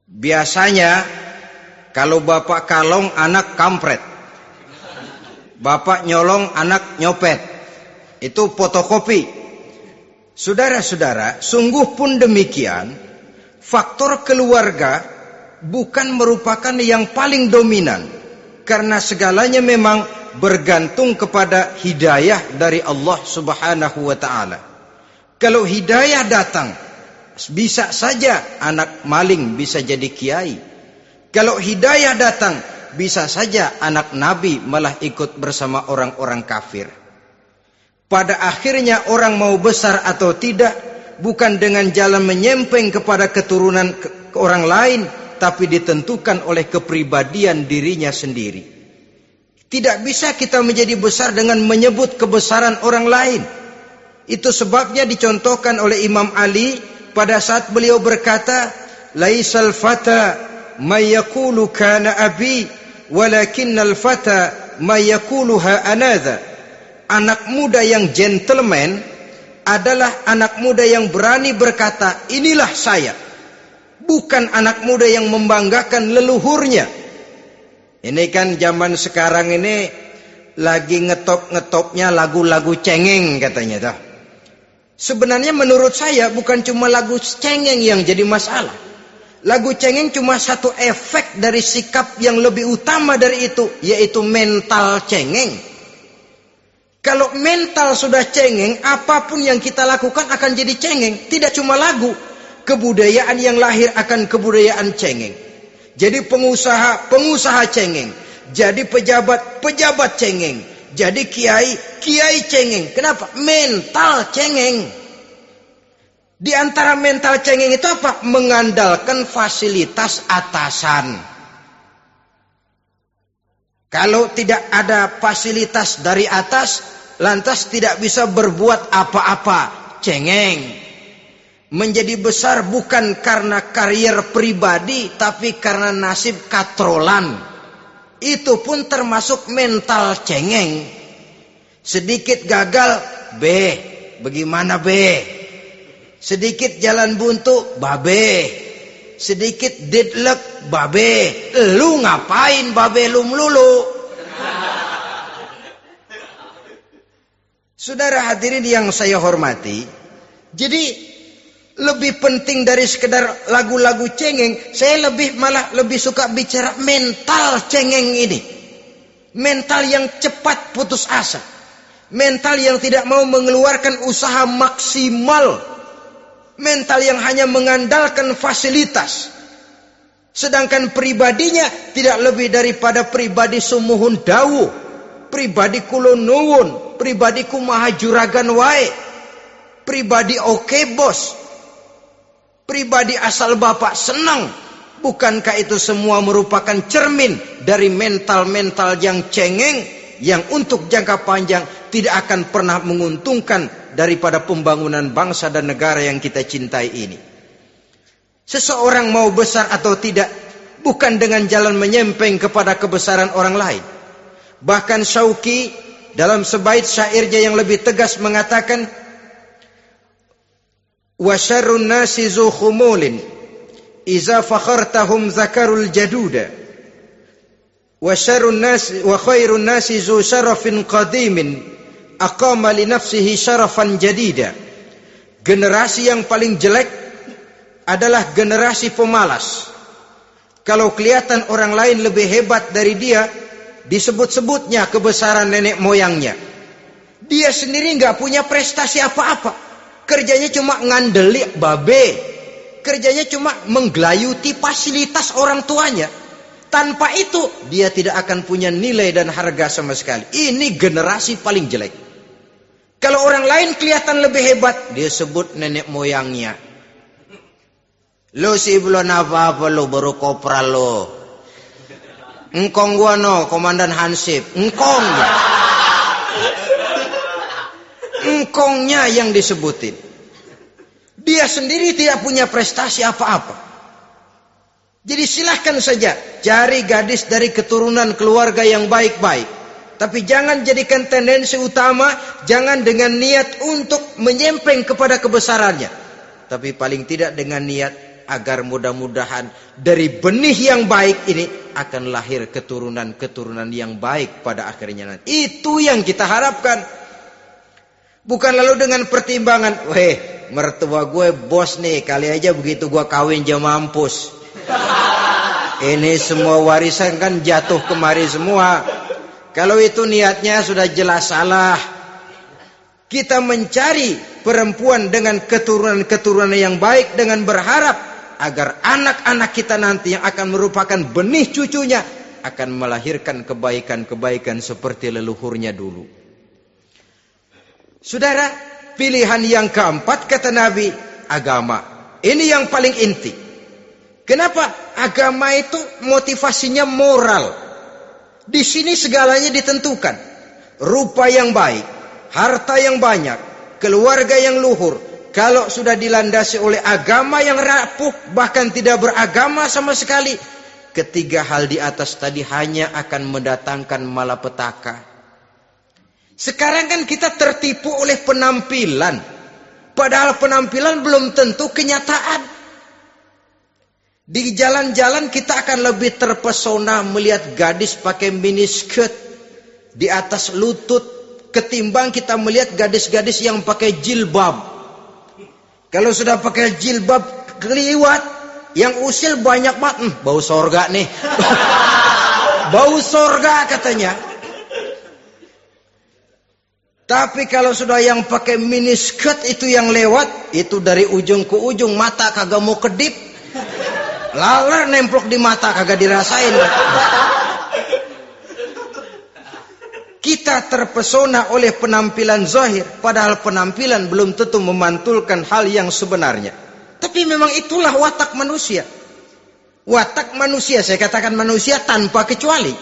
Biasanya kalau bapak kalong, anak kampret. Bapak nyolong, anak nyopet. Itu fotokopi. Saudara-saudara, sungguh pun demikian, faktor keluarga bukan merupakan yang paling dominan, karena segalanya memang bergantung kepada hidayah dari Allah Subhanahu wa ta'ala. Kalau hidayah datang, bisa saja anak maling bisa jadi kiai. Kalau hidayah datang, bisa saja anak nabi malah ikut bersama orang-orang kafir. Pada akhirnya orang mau besar atau tidak bukan dengan jalan menyempeng kepada keturunan orang lain, tapi ditentukan oleh kepribadian dirinya sendiri. Tidak bisa kita menjadi besar dengan menyebut kebesaran orang lain. Itu sebabnya dicontohkan oleh Imam Ali pada saat beliau berkata, "Laisal fata may yaqulu kana abi, walakinnal fata may yaquluha anadha." Anak muda yang gentleman adalah anak muda yang berani berkata, "Inilah saya." Bukan anak muda yang membanggakan leluhurnya. Ini kan zaman sekarang ini lagi ngetop-ngetopnya lagu-lagu cengeng katanya. Sebenarnya menurut saya bukan cuma lagu cengeng yang jadi masalah. Lagu cengeng cuma satu efek dari sikap yang lebih utama dari itu, yaitu mental cengeng. Kalau mental sudah cengeng, apapun yang kita lakukan akan jadi cengeng. Tidak cuma lagu, kebudayaan yang lahir akan kebudayaan cengeng. Jadi pengusaha cengeng. Jadi pejabat cengeng. Jadi kiai cengeng. Kenapa? Mental cengeng. Di antara mental cengeng itu apa? Mengandalkan fasilitas atasan. Kalau tidak ada fasilitas dari atas, lantas tidak bisa berbuat apa-apa. Cengeng. Menjadi besar bukan karena karier pribadi, tapi karena nasib katrolan. Itu pun termasuk mental cengeng. Sedikit gagal, bagaimana sedikit jalan buntu, sedikit deadlock, lu ngapain lu melulu? Saudara hadirin yang saya hormati, jadi lebih penting dari sekedar lagu-lagu cengeng, saya malah lebih suka bicara mental cengeng ini. Mental yang cepat putus asa. Mental yang tidak mau mengeluarkan usaha maksimal. Mental yang hanya mengandalkan fasilitas. Sedangkan pribadinya tidak lebih daripada pribadi sumuhun dawu, pribadi kulon nuwun, pribadi kumaha juragan wae, pribadi oke bos, pribadi asal bapak senang. Bukankah itu semua merupakan cermin dari mental-mental yang cengeng, yang untuk jangka panjang tidak akan pernah menguntungkan daripada pembangunan bangsa dan negara yang kita cintai ini. Seseorang mau besar atau tidak bukan dengan jalan menyempeng kepada kebesaran orang lain. Bahkan Syauqi dalam sebait syairnya yang lebih tegas mengatakan, wa syarrun nasi zu khumulin iza fakhartahum zakarul jaduda wa syarrun nasi wa khairun nasi zu syarafin qadimin aqama li nafsihi syarafan jadida. Generasi yang paling jelek adalah generasi pemalas. Kalau kelihatan orang lain lebih hebat dari dia, disebut-sebutnya kebesaran nenek moyangnya. Dia sendiri nggak punya prestasi apa-apa. Kerjanya cuma ngandeli kerjanya cuma menggelayuti fasilitas orang tuanya. Tanpa itu dia tidak akan punya nilai dan harga sama sekali. Ini generasi paling jelek. Kalau orang lain kelihatan lebih hebat, dia sebut nenek moyangnya. Lo sih belum apa-apa lo, baru kopral lo. Engkong gua no, komandan Hansip. Engkongnya yang disebutin. Dia sendiri tidak punya prestasi apa-apa. Jadi silahkan saja cari gadis dari keturunan keluarga yang baik-baik. Tapi jangan jadikan tendensi utama, jangan dengan niat untuk menyempeng kepada kebesarannya. Tapi paling tidak dengan niat agar mudah-mudahan dari benih yang baik ini akan lahir keturunan-keturunan yang baik pada akhirnya nanti. Itu yang kita harapkan. Bukan lalu dengan pertimbangan, mertua gue bos nih, kali aja begitu gue kawin dia mampus. Ini semua warisan kan jatuh kemari semua. Kalau itu niatnya sudah jelas salah. Kita mencari perempuan dengan keturunan-keturunan yang baik dengan berharap agar anak-anak kita nanti yang akan merupakan benih cucunya akan melahirkan kebaikan-kebaikan seperti leluhurnya dulu. Saudara, pilihan yang keempat kata Nabi, agama. Ini yang paling inti. Kenapa? Agama itu motivasinya moral. Di sini segalanya ditentukan. Rupa yang baik, harta yang banyak, keluarga yang luhur. Kalau sudah dilandasi oleh agama yang rapuh, bahkan tidak beragama sama sekali, ketiga hal di atas tadi hanya akan mendatangkan malapetaka. Sekarang kan kita tertipu oleh penampilan. Padahal penampilan belum tentu kenyataan. Di jalan-jalan kita akan lebih terpesona melihat gadis pakai miniskirt di atas lutut ketimbang kita melihat gadis-gadis yang pakai jilbab. Kalau sudah pakai jilbab keliwat, yang usil banyak banget, bau sorga nih. Bau sorga katanya. Tapi kalau sudah yang pakai miniskirt itu yang lewat, itu dari ujung ke ujung mata kagak mau kedip. Laler nemplok di mata kagak dirasain. Kita terpesona oleh penampilan zahir, padahal penampilan belum tentu memantulkan hal yang sebenarnya. Tapi memang itulah watak manusia. Watak manusia, saya katakan manusia tanpa kecuali.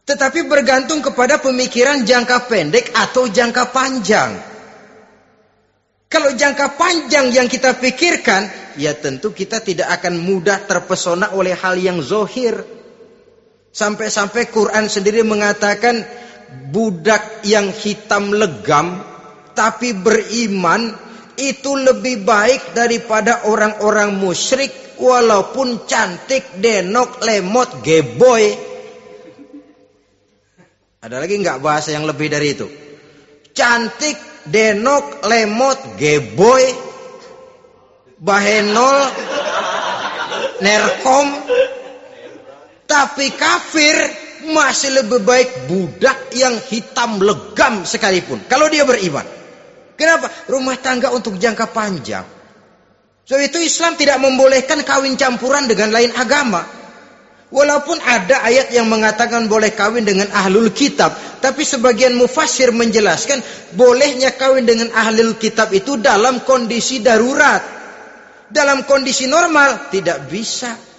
Tetapi bergantung kepada pemikiran jangka pendek atau jangka panjang. Kalau jangka panjang yang kita pikirkan, ya tentu kita tidak akan mudah terpesona oleh hal yang zahir. Sampai-sampai Quran sendiri mengatakan budak yang hitam legam tapi beriman itu lebih baik daripada orang-orang musyrik walaupun cantik, denok, lemot, geboy. Ada lagi nggak bahasa yang lebih dari itu? Cantik, denok, lemot, geboy, bahenol, nerkom. Tapi kafir masih lebih baik budak yang hitam legam sekalipun. Kalau dia beriman. Kenapa? Rumah tangga untuk jangka panjang. Sebab itu Islam tidak membolehkan kawin campuran dengan lain agama. Walaupun ada ayat yang mengatakan boleh kawin dengan ahlul kitab. Tapi sebagian mufassir menjelaskan bolehnya kawin dengan ahlul kitab itu dalam kondisi darurat. Dalam kondisi normal tidak bisa.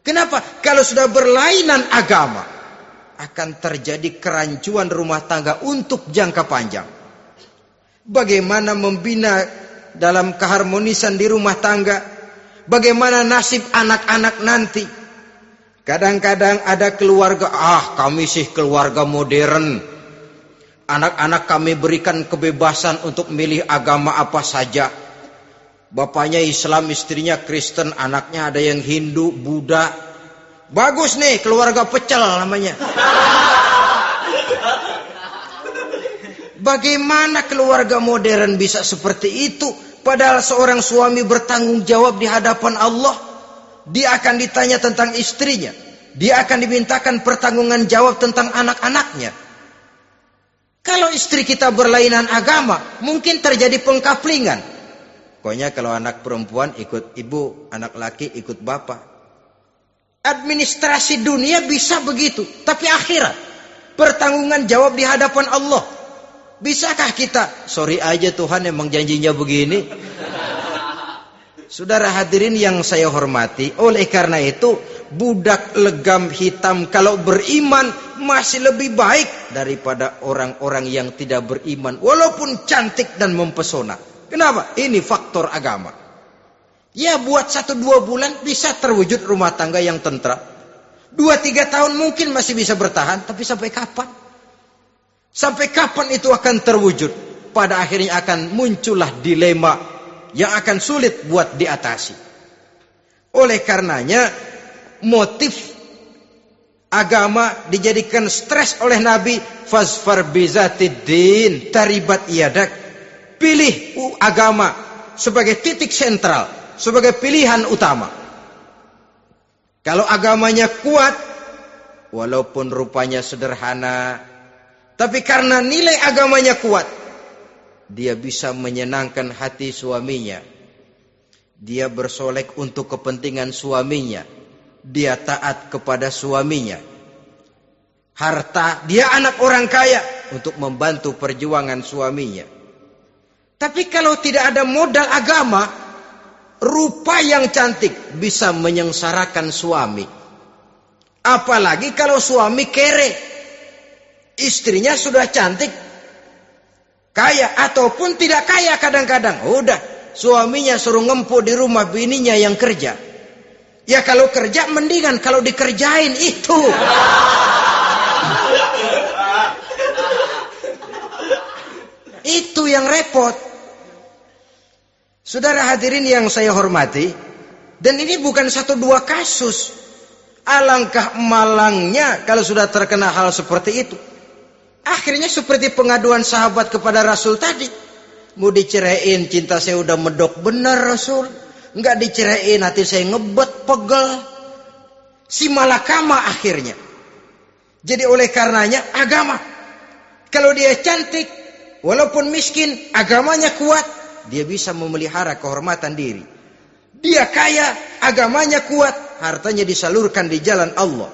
Kenapa? Kalau sudah berlainan agama akan terjadi kerancuan rumah tangga untuk jangka panjang. Bagaimana membina dalam keharmonisan di rumah tangga? Bagaimana nasib anak-anak nanti? Kadang-kadang ada keluarga, kami sih keluarga modern. Anak-anak kami berikan kebebasan untuk milih agama apa saja. Bapaknya Islam, istrinya Kristen, anaknya ada yang Hindu, Buddha. Bagus nih, keluarga pecel namanya. Bagaimana keluarga modern bisa seperti itu? Padahal seorang suami bertanggung jawab di hadapan Allah. Dia akan ditanya tentang istrinya. Dia akan dimintakan pertanggungan jawab tentang anak-anaknya. Kalau istri kita berlainan agama, mungkin terjadi pengkaplingan. Pokoknya kalau anak perempuan ikut ibu, anak laki ikut bapak. Administrasi dunia bisa begitu. Tapi akhirat, pertanggungan jawab di hadapan Allah. Bisakah kita? Sorry aja Tuhan emang janjinya begini. Saudara hadirin yang saya hormati, oleh karena itu budak legam hitam kalau beriman masih lebih baik daripada orang-orang yang tidak beriman walaupun cantik dan mempesona. Kenapa? Ini faktor agama. Ya buat 1-2 bulan bisa terwujud rumah tangga yang tentram. 2-3 tahun mungkin masih bisa bertahan, tapi sampai kapan? Sampai kapan itu akan terwujud? Pada akhirnya akan muncullah dilema yang akan sulit buat diatasi. Oleh karenanya motif agama dijadikan stres oleh Nabi. Fasfar bizatiddin taribat yadak. Pilih agama sebagai titik sentral, sebagai pilihan utama. Kalau agamanya kuat, walaupun rupanya sederhana, tapi karena nilai agamanya kuat, dia bisa menyenangkan hati suaminya. Dia bersolek untuk kepentingan suaminya. Dia taat kepada suaminya. Harta, dia anak orang kaya untuk membantu perjuangan suaminya. Tapi kalau tidak ada modal agama, rupa yang cantik bisa menyengsarakan suami. Apalagi kalau suami kere. Istrinya sudah cantik, kaya ataupun tidak kaya kadang-kadang. Udah, suaminya suruh ngempuk di rumah, bininya yang kerja. Ya kalau kerja mendingan kalau dikerjain itu. Itu yang repot. Saudara hadirin yang saya hormati, dan ini bukan 1-2 kasus. Alangkah malangnya kalau sudah terkena hal seperti itu. Akhirnya seperti pengaduan sahabat kepada Rasul tadi. Mau diceraiin, cinta saya udah medok benar Rasul. Enggak diceraiin, hati saya ngebet, pegel. Si malakama akhirnya. Jadi oleh karenanya agama. Kalau dia cantik, walaupun miskin, agamanya kuat, dia bisa memelihara kehormatan diri. Dia kaya, agamanya kuat, hartanya disalurkan di jalan Allah.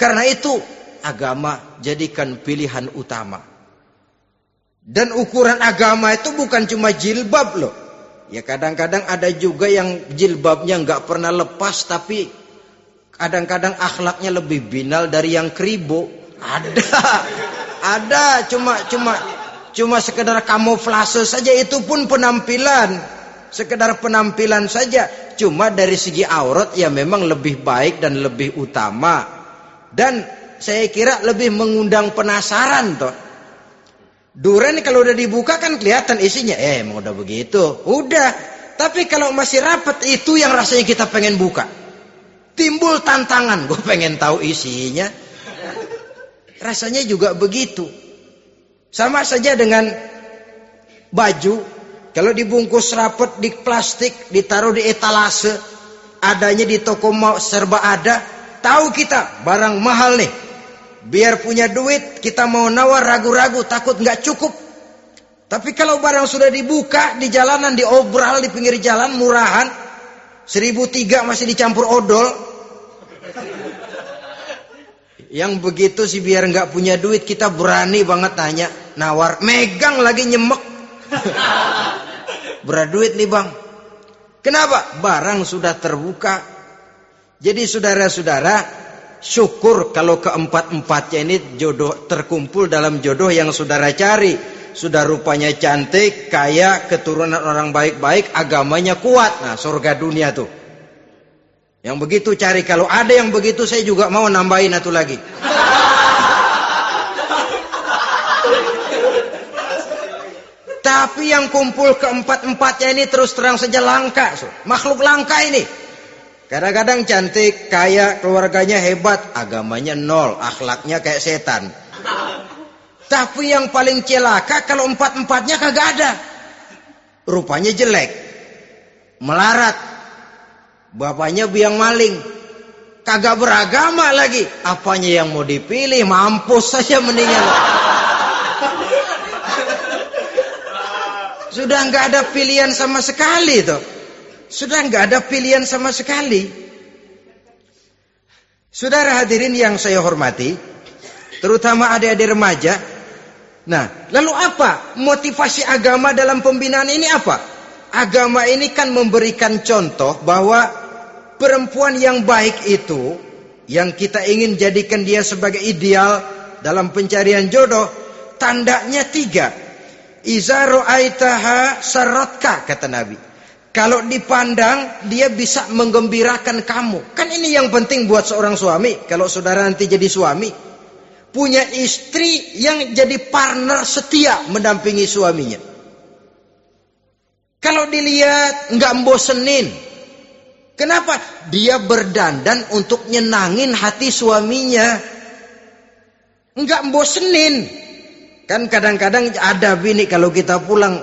Karena itu, agama jadikan pilihan utama. Dan ukuran agama itu bukan cuma jilbab loh. Ya kadang-kadang ada juga yang jilbabnya nggak pernah lepas, tapi kadang-kadang akhlaknya lebih binal dari yang kribo. Ada cuma sekedar kamuflase saja, itu pun penampilan, sekedar penampilan saja. Cuma dari segi aurat ya memang lebih baik dan lebih utama, dan saya kira lebih mengundang penasaran toh. Duren kalau udah dibuka kan kelihatan isinya. Emang udah begitu. Udah. Tapi kalau masih rapat, itu yang rasanya kita pengen buka. Timbul tantangan. Gue pengen tahu isinya. Rasanya juga begitu. Sama saja dengan baju. Kalau dibungkus rapat di plastik, ditaruh di etalase, adanya di toko serba ada. Tahu kita barang mahal nih. Biar punya duit, kita mau nawar ragu-ragu, takut nggak cukup. Tapi kalau barang sudah dibuka di jalanan, diobral di pinggir jalan, murahan, 1.003 masih dicampur odol. Yang begitu sih biar nggak punya duit, kita berani banget tanya, nawar, megang lagi nyemek. Berat duit nih bang. Kenapa? Barang sudah terbuka. Jadi saudara-saudara, syukur kalau keempat-empatnya ini jodoh terkumpul dalam jodoh yang saudara cari. Sudah rupanya cantik, kaya, keturunan orang baik-baik, agamanya kuat. Nah, surga dunia tuh. Yang begitu cari. Kalau ada yang begitu, saya juga mau nambahin satu lagi. Tapi yang kumpul keempat-empatnya ini terus terang saja langka. Makhluk langka ini. Kadang-kadang cantik, kaya, keluarganya hebat, agamanya nol, akhlaknya kayak setan. Tapi yang paling celaka kalau empat-empatnya kagak ada. Rupanya jelek, melarat, bapaknya biang maling, kagak beragama lagi. Apanya yang mau dipilih? Mampus saja mendingan. Sudah nggak ada pilihan sama sekali tuh. Sudah nggak ada pilihan sama sekali. Saudara hadirin yang saya hormati, terutama adik-adik remaja. Nah, lalu apa motivasi agama dalam pembinaan ini apa? Agama ini kan memberikan contoh bahwa perempuan yang baik itu, yang kita ingin jadikan dia sebagai ideal dalam pencarian jodoh, tandanya 3. Iza ra'aitaha sarratka, kata Nabi. Kalau dipandang, dia bisa menggembirakan kamu. Kan ini yang penting buat seorang suami. Kalau saudara nanti jadi suami, punya istri yang jadi partner setia mendampingi suaminya. Kalau dilihat, nggak membosenin. Kenapa? Dia berdandan untuk nyenangin hati suaminya. Enggak bosenin. Kan kadang-kadang ada bini kalau kita pulang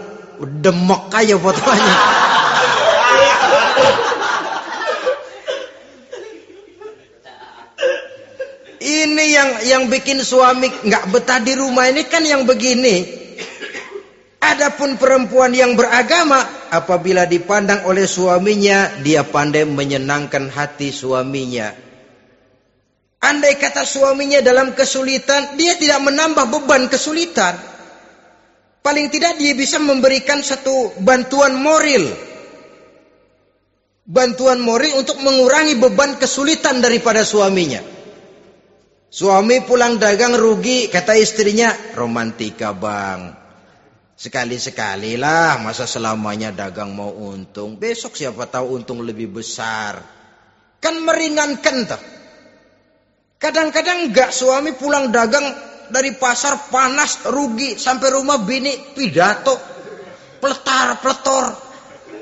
demek aja fotonya. Ini yang bikin suami enggak betah di rumah ini kan yang begini. Adapun perempuan yang beragama, apabila dipandang oleh suaminya, dia pandai menyenangkan hati suaminya. Andai kata suaminya dalam kesulitan, dia tidak menambah beban kesulitan. Paling tidak dia bisa memberikan satu bantuan moral. Bantuan moral untuk mengurangi beban kesulitan daripada suaminya. Suami pulang dagang rugi, kata istrinya, romantika bang. Sekali-sekali lah, masa selamanya dagang mau untung. Besok siapa tahu untung lebih besar. Kan meringankan toh. Kadang-kadang enggak, suami pulang dagang dari pasar panas, rugi. Sampai rumah bini pidato. Pletar-pletor.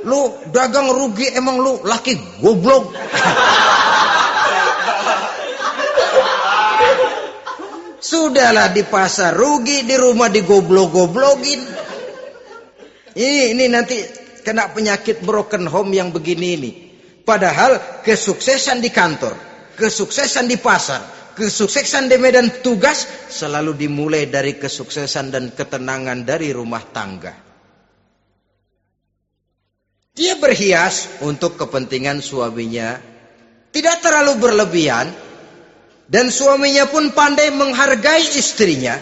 Lu dagang rugi, emang lu laki goblok. Sudahlah di pasar rugi, di rumah digoblok-goblokin. Ini nanti kena penyakit broken home yang begini ini. Padahal kesuksesan di kantor, kesuksesan di pasar, kesuksesan di medan tugas selalu dimulai dari kesuksesan dan ketenangan dari rumah tangga. Dia berhias untuk kepentingan suaminya, tidak terlalu berlebihan, dan suaminya pun pandai menghargai istrinya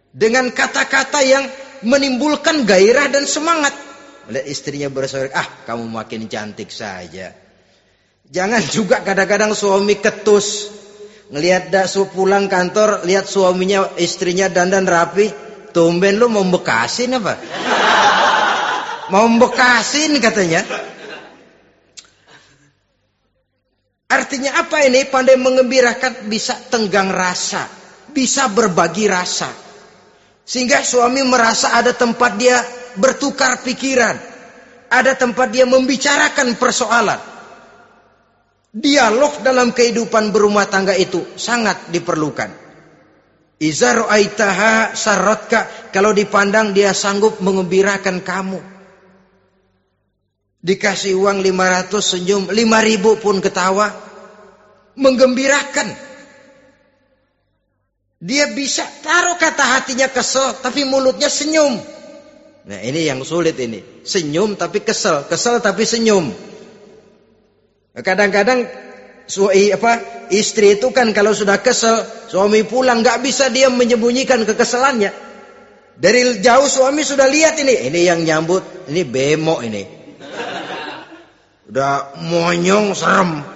dengan kata-kata yang menimbulkan gairah dan semangat. Melihat istrinya bersorak, kamu makin cantik saja. Jangan juga kadang-kadang suami ketus. Ngelihat pulang kantor, lihat suaminya, istrinya dandan rapi. Tumben lu mau bekasin apa? Mau bekasin katanya. Artinya apa ini? Pandai mengembirakan, bisa tenggang rasa, bisa berbagi rasa. Sehingga suami merasa ada tempat dia bertukar pikiran. Ada tempat dia membicarakan persoalan. Dialog dalam kehidupan berumah tangga itu sangat diperlukan. Iza ra'aitaha sarratka, kalau dipandang dia sanggup mengembirakan kamu. Dikasih uang 500 senyum, 5.000 pun ketawa. Menggembirakan. Dia bisa taruh kata hatinya kesel, tapi mulutnya senyum. Nah ini yang sulit ini. Senyum tapi kesel, kesel tapi senyum. Kadang-kadang istri itu kan kalau sudah kesel, suami pulang nggak bisa dia menyembunyikan kekesalannya. Dari jauh suami sudah lihat ini yang nyambut, ini bemo ini. Udah monyong serem.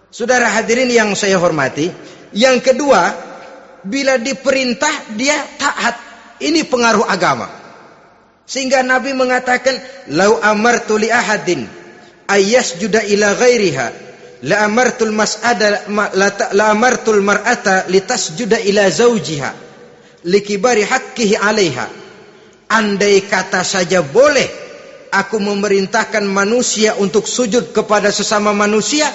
Saudara hadirin yang saya hormati, yang kedua, bila diperintah dia taat. Ini pengaruh agama. Sehingga Nabi mengatakan, "Lau amartu li ahadin ayyasjuda ila ghairiha, la amartul mar'ata litasjuda ila zawjiha likibari haqqihi 'alaiha." Andai kata saja boleh aku memerintahkan manusia untuk sujud kepada sesama manusia,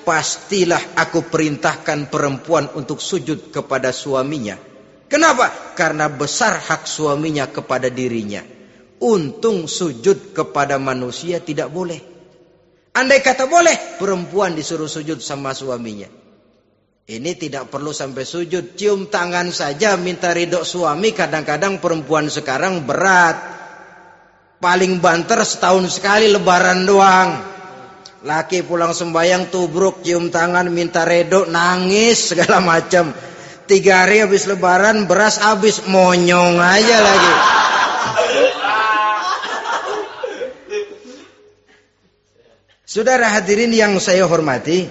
pastilah aku perintahkan perempuan untuk sujud kepada suaminya. Kenapa? Karena besar hak suaminya kepada dirinya. Untung sujud kepada manusia tidak boleh. Andai kata boleh, perempuan disuruh sujud sama suaminya. Ini tidak perlu sampai sujud, cium tangan saja minta ridho suami. Kadang-kadang perempuan sekarang berat. Paling banter setahun sekali lebaran doang. Laki pulang sembahyang tubruk, cium tangan, minta redo, nangis segala macam. 3 hari habis lebaran, beras habis, monyong aja lagi. Saudara hadirin yang saya hormati,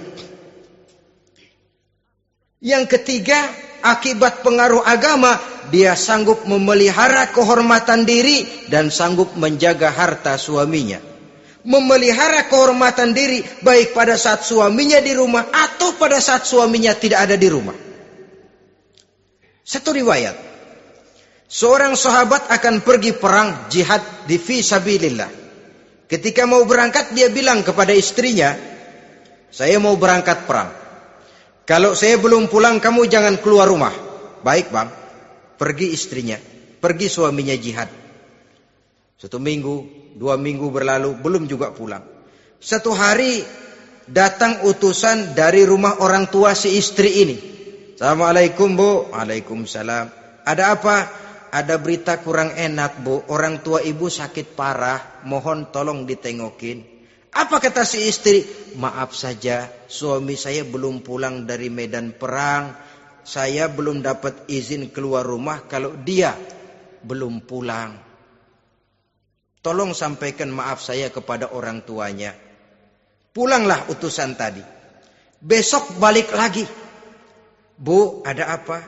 yang ketiga, akibat pengaruh agama, dia sanggup memelihara kehormatan diri dan sanggup menjaga harta suaminya. Memelihara kehormatan diri baik pada saat suaminya di rumah atau pada saat suaminya tidak ada di rumah. Satu riwayat, seorang sahabat akan pergi perang jihad di fi sabilillah. Ketika mau berangkat dia bilang kepada istrinya, saya mau berangkat perang. Kalau saya belum pulang kamu jangan keluar rumah. Baik bang. Pergi istrinya, pergi suaminya jihad. 1 minggu, 2 minggu berlalu, belum juga pulang. Satu hari datang utusan dari rumah orang tua si istri ini. Assalamualaikum bu. Waalaikumsalam. Ada apa? Ada berita kurang enak bu. Orang tua ibu sakit parah. Mohon tolong ditengokin. Apa kata si istri? Maaf saja, suami saya belum pulang dari medan perang. Saya belum dapat izin keluar rumah kalau dia belum pulang. Tolong sampaikan maaf saya kepada orang tuanya. Pulanglah utusan tadi. Besok balik lagi. Bu, ada apa?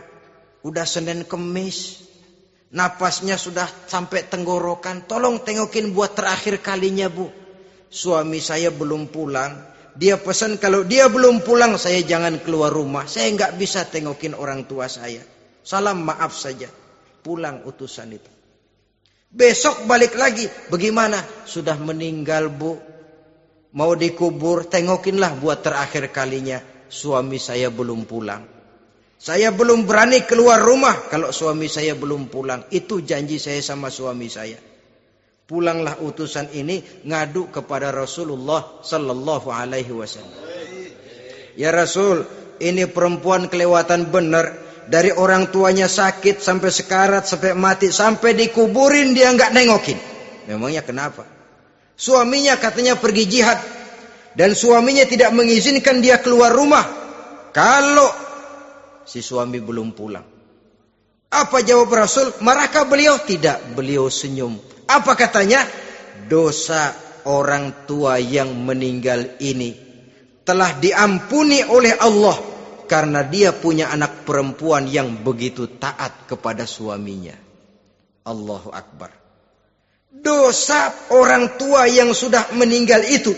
Udah Senin Kemis. Napasnya sudah sampai tenggorokan. Tolong tengokin buat terakhir kalinya bu. Suami saya belum pulang. Dia pesan kalau dia belum pulang saya jangan keluar rumah. Saya nggak bisa tengokin orang tua saya. Salam maaf saja. Pulang utusan itu. Besok balik lagi. Bagaimana? Sudah meninggal bu. Mau dikubur. Tengokinlah buat terakhir kalinya. Suami saya belum pulang. Saya belum berani keluar rumah kalau suami saya belum pulang. Itu janji saya sama suami saya. Pulanglah utusan ini ngadu kepada Rasulullah sallallahu alaihi wasallam. Ya Rasul, ini perempuan kelewatan benar. Dari orang tuanya sakit sampai sekarat, sampai mati, sampai dikuburin dia nggak nengokin. Memangnya kenapa? Suaminya katanya pergi jihad dan suaminya tidak mengizinkan dia keluar rumah kalau si suami belum pulang. Apa jawab Rasul? Marahkah beliau? Tidak, beliau senyum. Apa katanya? Dosa orang tua yang meninggal ini telah diampuni oleh Allah karena dia punya anak perempuan yang begitu taat kepada suaminya. Allahu Akbar. Dosa orang tua yang sudah meninggal itu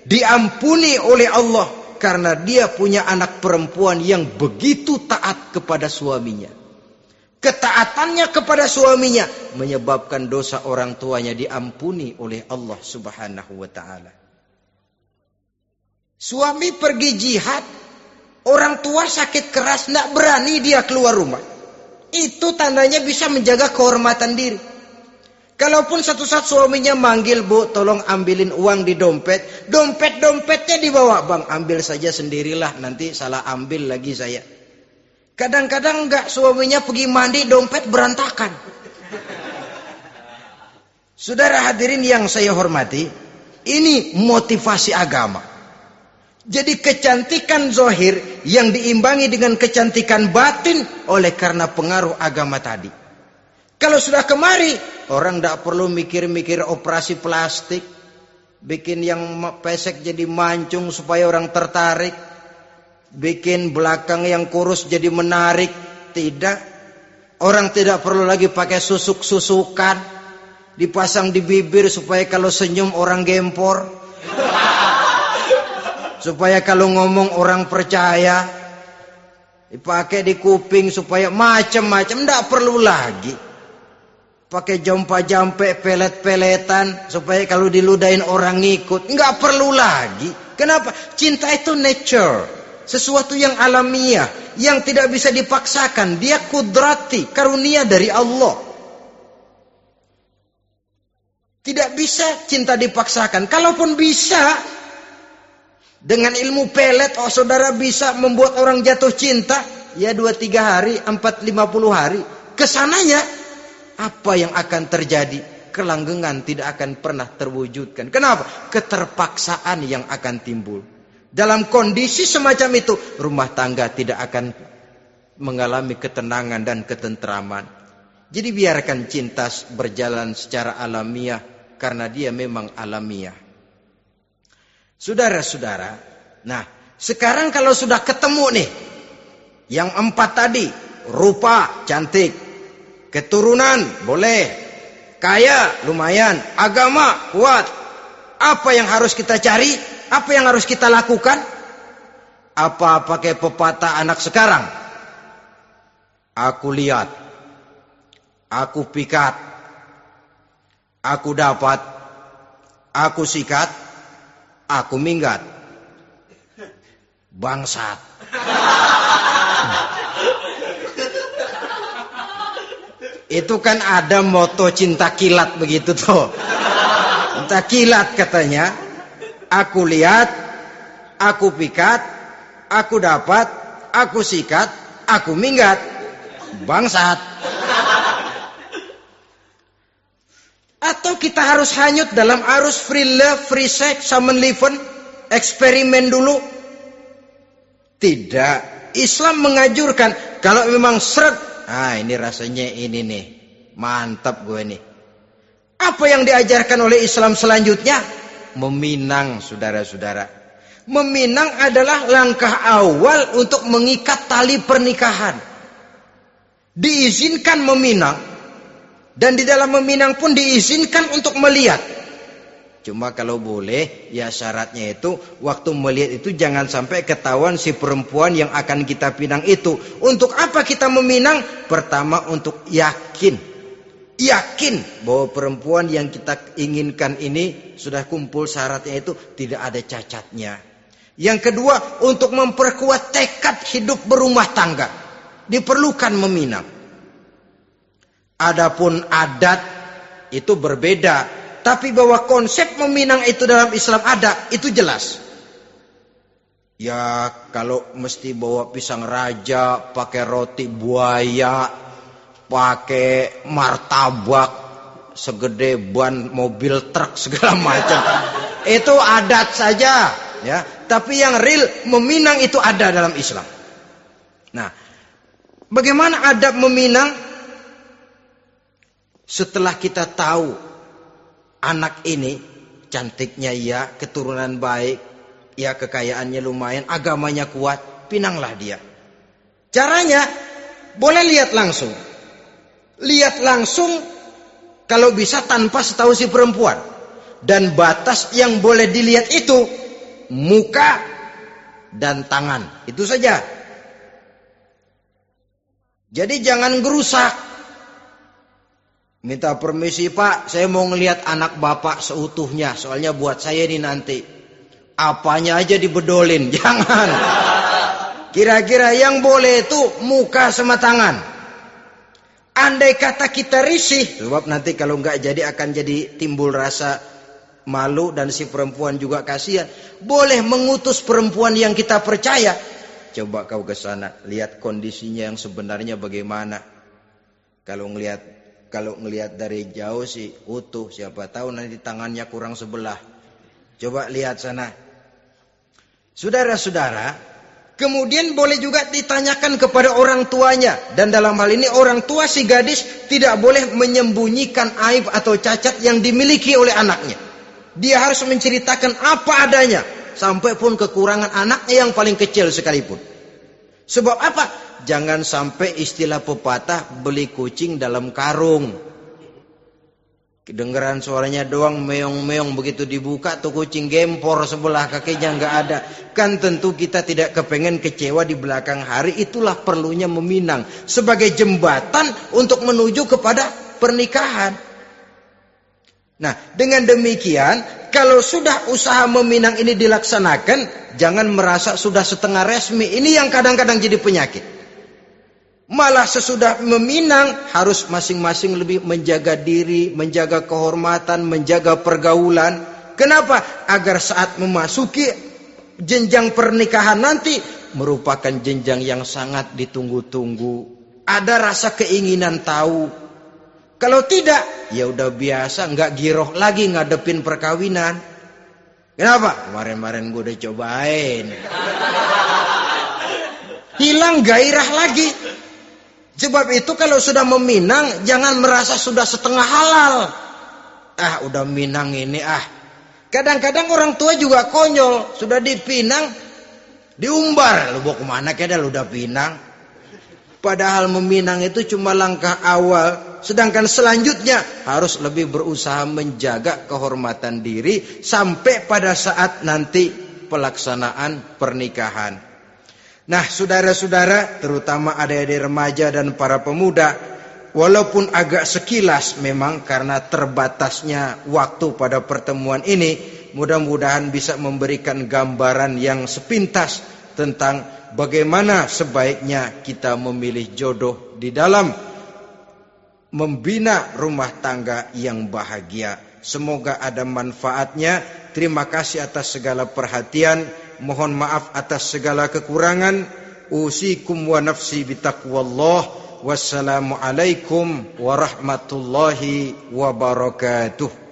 diampuni oleh Allah karena dia punya anak perempuan yang begitu taat kepada suaminya. Ketaatannya kepada suaminya menyebabkan dosa orang tuanya diampuni oleh Allah Subhanahu wa taala. Suami pergi jihad, orang tua sakit keras, tidak berani dia keluar rumah. Itu tandanya bisa menjaga kehormatan diri. Kalaupun satu saat suaminya manggil, bu, tolong ambilin uang di dompet. Dompetnya dibawa, bang, ambil saja sendirilah, nanti salah ambil lagi saya. Kadang-kadang enggak, suaminya pergi mandi, dompet berantakan. Saudara hadirin yang saya hormati, ini motivasi agama. Jadi kecantikan zahir yang diimbangi dengan kecantikan batin oleh karena pengaruh agama tadi. Kalau sudah kemari, orang tidak perlu mikir-mikir operasi plastik, bikin yang pesek jadi mancung supaya orang tertarik, bikin belakang yang kurus jadi menarik. Tidak. Orang tidak perlu lagi pakai susuk-susukan, dipasang di bibir supaya kalau senyum orang gempor, supaya kalau ngomong orang percaya, dipakai di kuping supaya macam-macam. Tidak perlu lagi pakai jompa-jampe, pelet-peletan supaya kalau diludahin orang ngikut. Enggak perlu lagi. Kenapa? Cinta itu nature, sesuatu yang alamiah, yang tidak bisa dipaksakan. Dia kudrati, karunia dari Allah. Tidak bisa cinta dipaksakan. Kalaupun bisa, dengan ilmu pelet, oh saudara bisa membuat orang jatuh cinta, ya 2-3 hari, 4-50 hari. Kesananya, apa yang akan terjadi? Kelanggengan tidak akan pernah terwujudkan. Kenapa? Keterpaksaan yang akan timbul. Dalam kondisi semacam itu, rumah tangga tidak akan mengalami ketenangan dan ketentraman. Jadi biarkan cinta berjalan secara alamiah, karena dia memang alamiah. Saudara-saudara, nah sekarang kalau sudah ketemu nih, yang 4 tadi, rupa cantik, keturunan boleh, kaya lumayan, agama kuat. Apa yang harus kita cari? Apa yang harus kita lakukan? Apa pakai pepatah anak sekarang? Aku lihat, aku pikat, aku dapat, aku sikat, aku minggat. Bangsat. Itu kan ada moto cinta kilat begitu tuh. Cinta kilat katanya. Aku lihat, aku pikat, aku dapat, aku sikat, aku minggat. Bangsat. Atau kita harus hanyut dalam arus free love, free sex, summon living, eksperimen dulu? Tidak. Islam mengajurkan kalau memang seret, ini rasanya ini nih, mantap gue nih. Apa yang diajarkan oleh Islam selanjutnya? Meminang, saudara-saudara. Meminang adalah langkah awal untuk mengikat tali pernikahan. Diizinkan meminang, dan di dalam meminang pun diizinkan untuk melihat. Cuma kalau boleh, ya syaratnya itu waktu melihat itu jangan sampai ketahuan si perempuan yang akan kita pinang itu. Untuk apa kita meminang? Pertama untuk yakin bahwa perempuan yang kita inginkan ini sudah kumpul syaratnya itu, tidak ada cacatnya. Yang kedua, untuk memperkuat tekad hidup berumah tangga, diperlukan meminang. Adapun adat itu berbeda. Tapi bahwa konsep meminang itu dalam Islam ada, itu jelas. Ya kalau mesti bawa pisang raja, pakai roti buaya, pakai martabak segede ban mobil truk segala macam, itu adat saja, ya. Tapi yang real meminang itu ada dalam Islam. Nah, bagaimana adab meminang? Setelah kita tahu anak ini cantiknya ya, keturunan baik, ya kekayaannya lumayan, agamanya kuat, pinanglah dia. Caranya boleh lihat langsung. Lihat langsung kalau bisa tanpa setahu si perempuan. Dan batas yang boleh dilihat itu muka dan tangan. Itu saja. Jadi jangan gerusak. Minta permisi Pak, saya mau ngelihat anak bapak seutuhnya. Soalnya buat saya ini nanti. Apanya aja dibedolin, jangan. Kira-kira yang boleh itu muka sama tangan. Andai kata kita risih, sebab nanti kalau nggak jadi akan jadi timbul rasa malu dan si perempuan juga kasihan. Boleh mengutus perempuan yang kita percaya. Coba kau ke sana, lihat kondisinya yang sebenarnya bagaimana. Kalau ngelihat dari jauh sih utuh, siapa tahu nanti tangannya kurang sebelah. Coba lihat sana. Saudara-saudara, kemudian boleh juga ditanyakan kepada orang tuanya. Dan dalam hal ini orang tua si gadis tidak boleh menyembunyikan aib atau cacat yang dimiliki oleh anaknya. Dia harus menceritakan apa adanya, sampai pun kekurangan anaknya yang paling kecil sekalipun. Sebab apa? Jangan sampai istilah pepatah beli kucing dalam karung. Kedengeran suaranya doang meong-meong, begitu dibuka tuh kucing gempor sebelah kakinya nggak ada. Kan tentu kita tidak kepengen kecewa di belakang hari. Itulah perlunya meminang sebagai jembatan untuk menuju kepada pernikahan. Nah, dengan demikian kalau sudah usaha meminang ini dilaksanakan, jangan merasa sudah setengah resmi. Ini yang kadang-kadang jadi penyakit. Malah sesudah meminang harus masing-masing lebih menjaga diri, menjaga kehormatan, menjaga pergaulan. Kenapa? Agar saat memasuki jenjang pernikahan nanti merupakan jenjang yang sangat ditunggu-tunggu. Ada rasa keinginan tahu. Kalau tidak, ya udah biasa, nggak giroh lagi ngadepin perkawinan. Kenapa? Kemarin-kemarin gue udah cobain. Hilang gairah lagi. Sebab itu kalau sudah meminang, jangan merasa sudah setengah halal. Udah minang ini Kadang-kadang orang tua juga konyol. Sudah dipinang, diumbar. Lu mau kemana keda lu udah pinang? Padahal meminang itu cuma langkah awal. Sedangkan selanjutnya harus lebih berusaha menjaga kehormatan diri sampai pada saat nanti pelaksanaan pernikahan. Nah, saudara-saudara, terutama adik-adik remaja dan para pemuda, walaupun agak sekilas memang karena terbatasnya waktu pada pertemuan ini, mudah-mudahan bisa memberikan gambaran yang sepintas tentang bagaimana sebaiknya kita memilih jodoh di dalam membina rumah tangga yang bahagia. Semoga ada manfaatnya. Terima kasih atas segala perhatian. Mohon maaf atas segala kekurangan. Usikum wa nafsi bitaqwallah. Wassalamualaikum warahmatullahi wabarakatuh.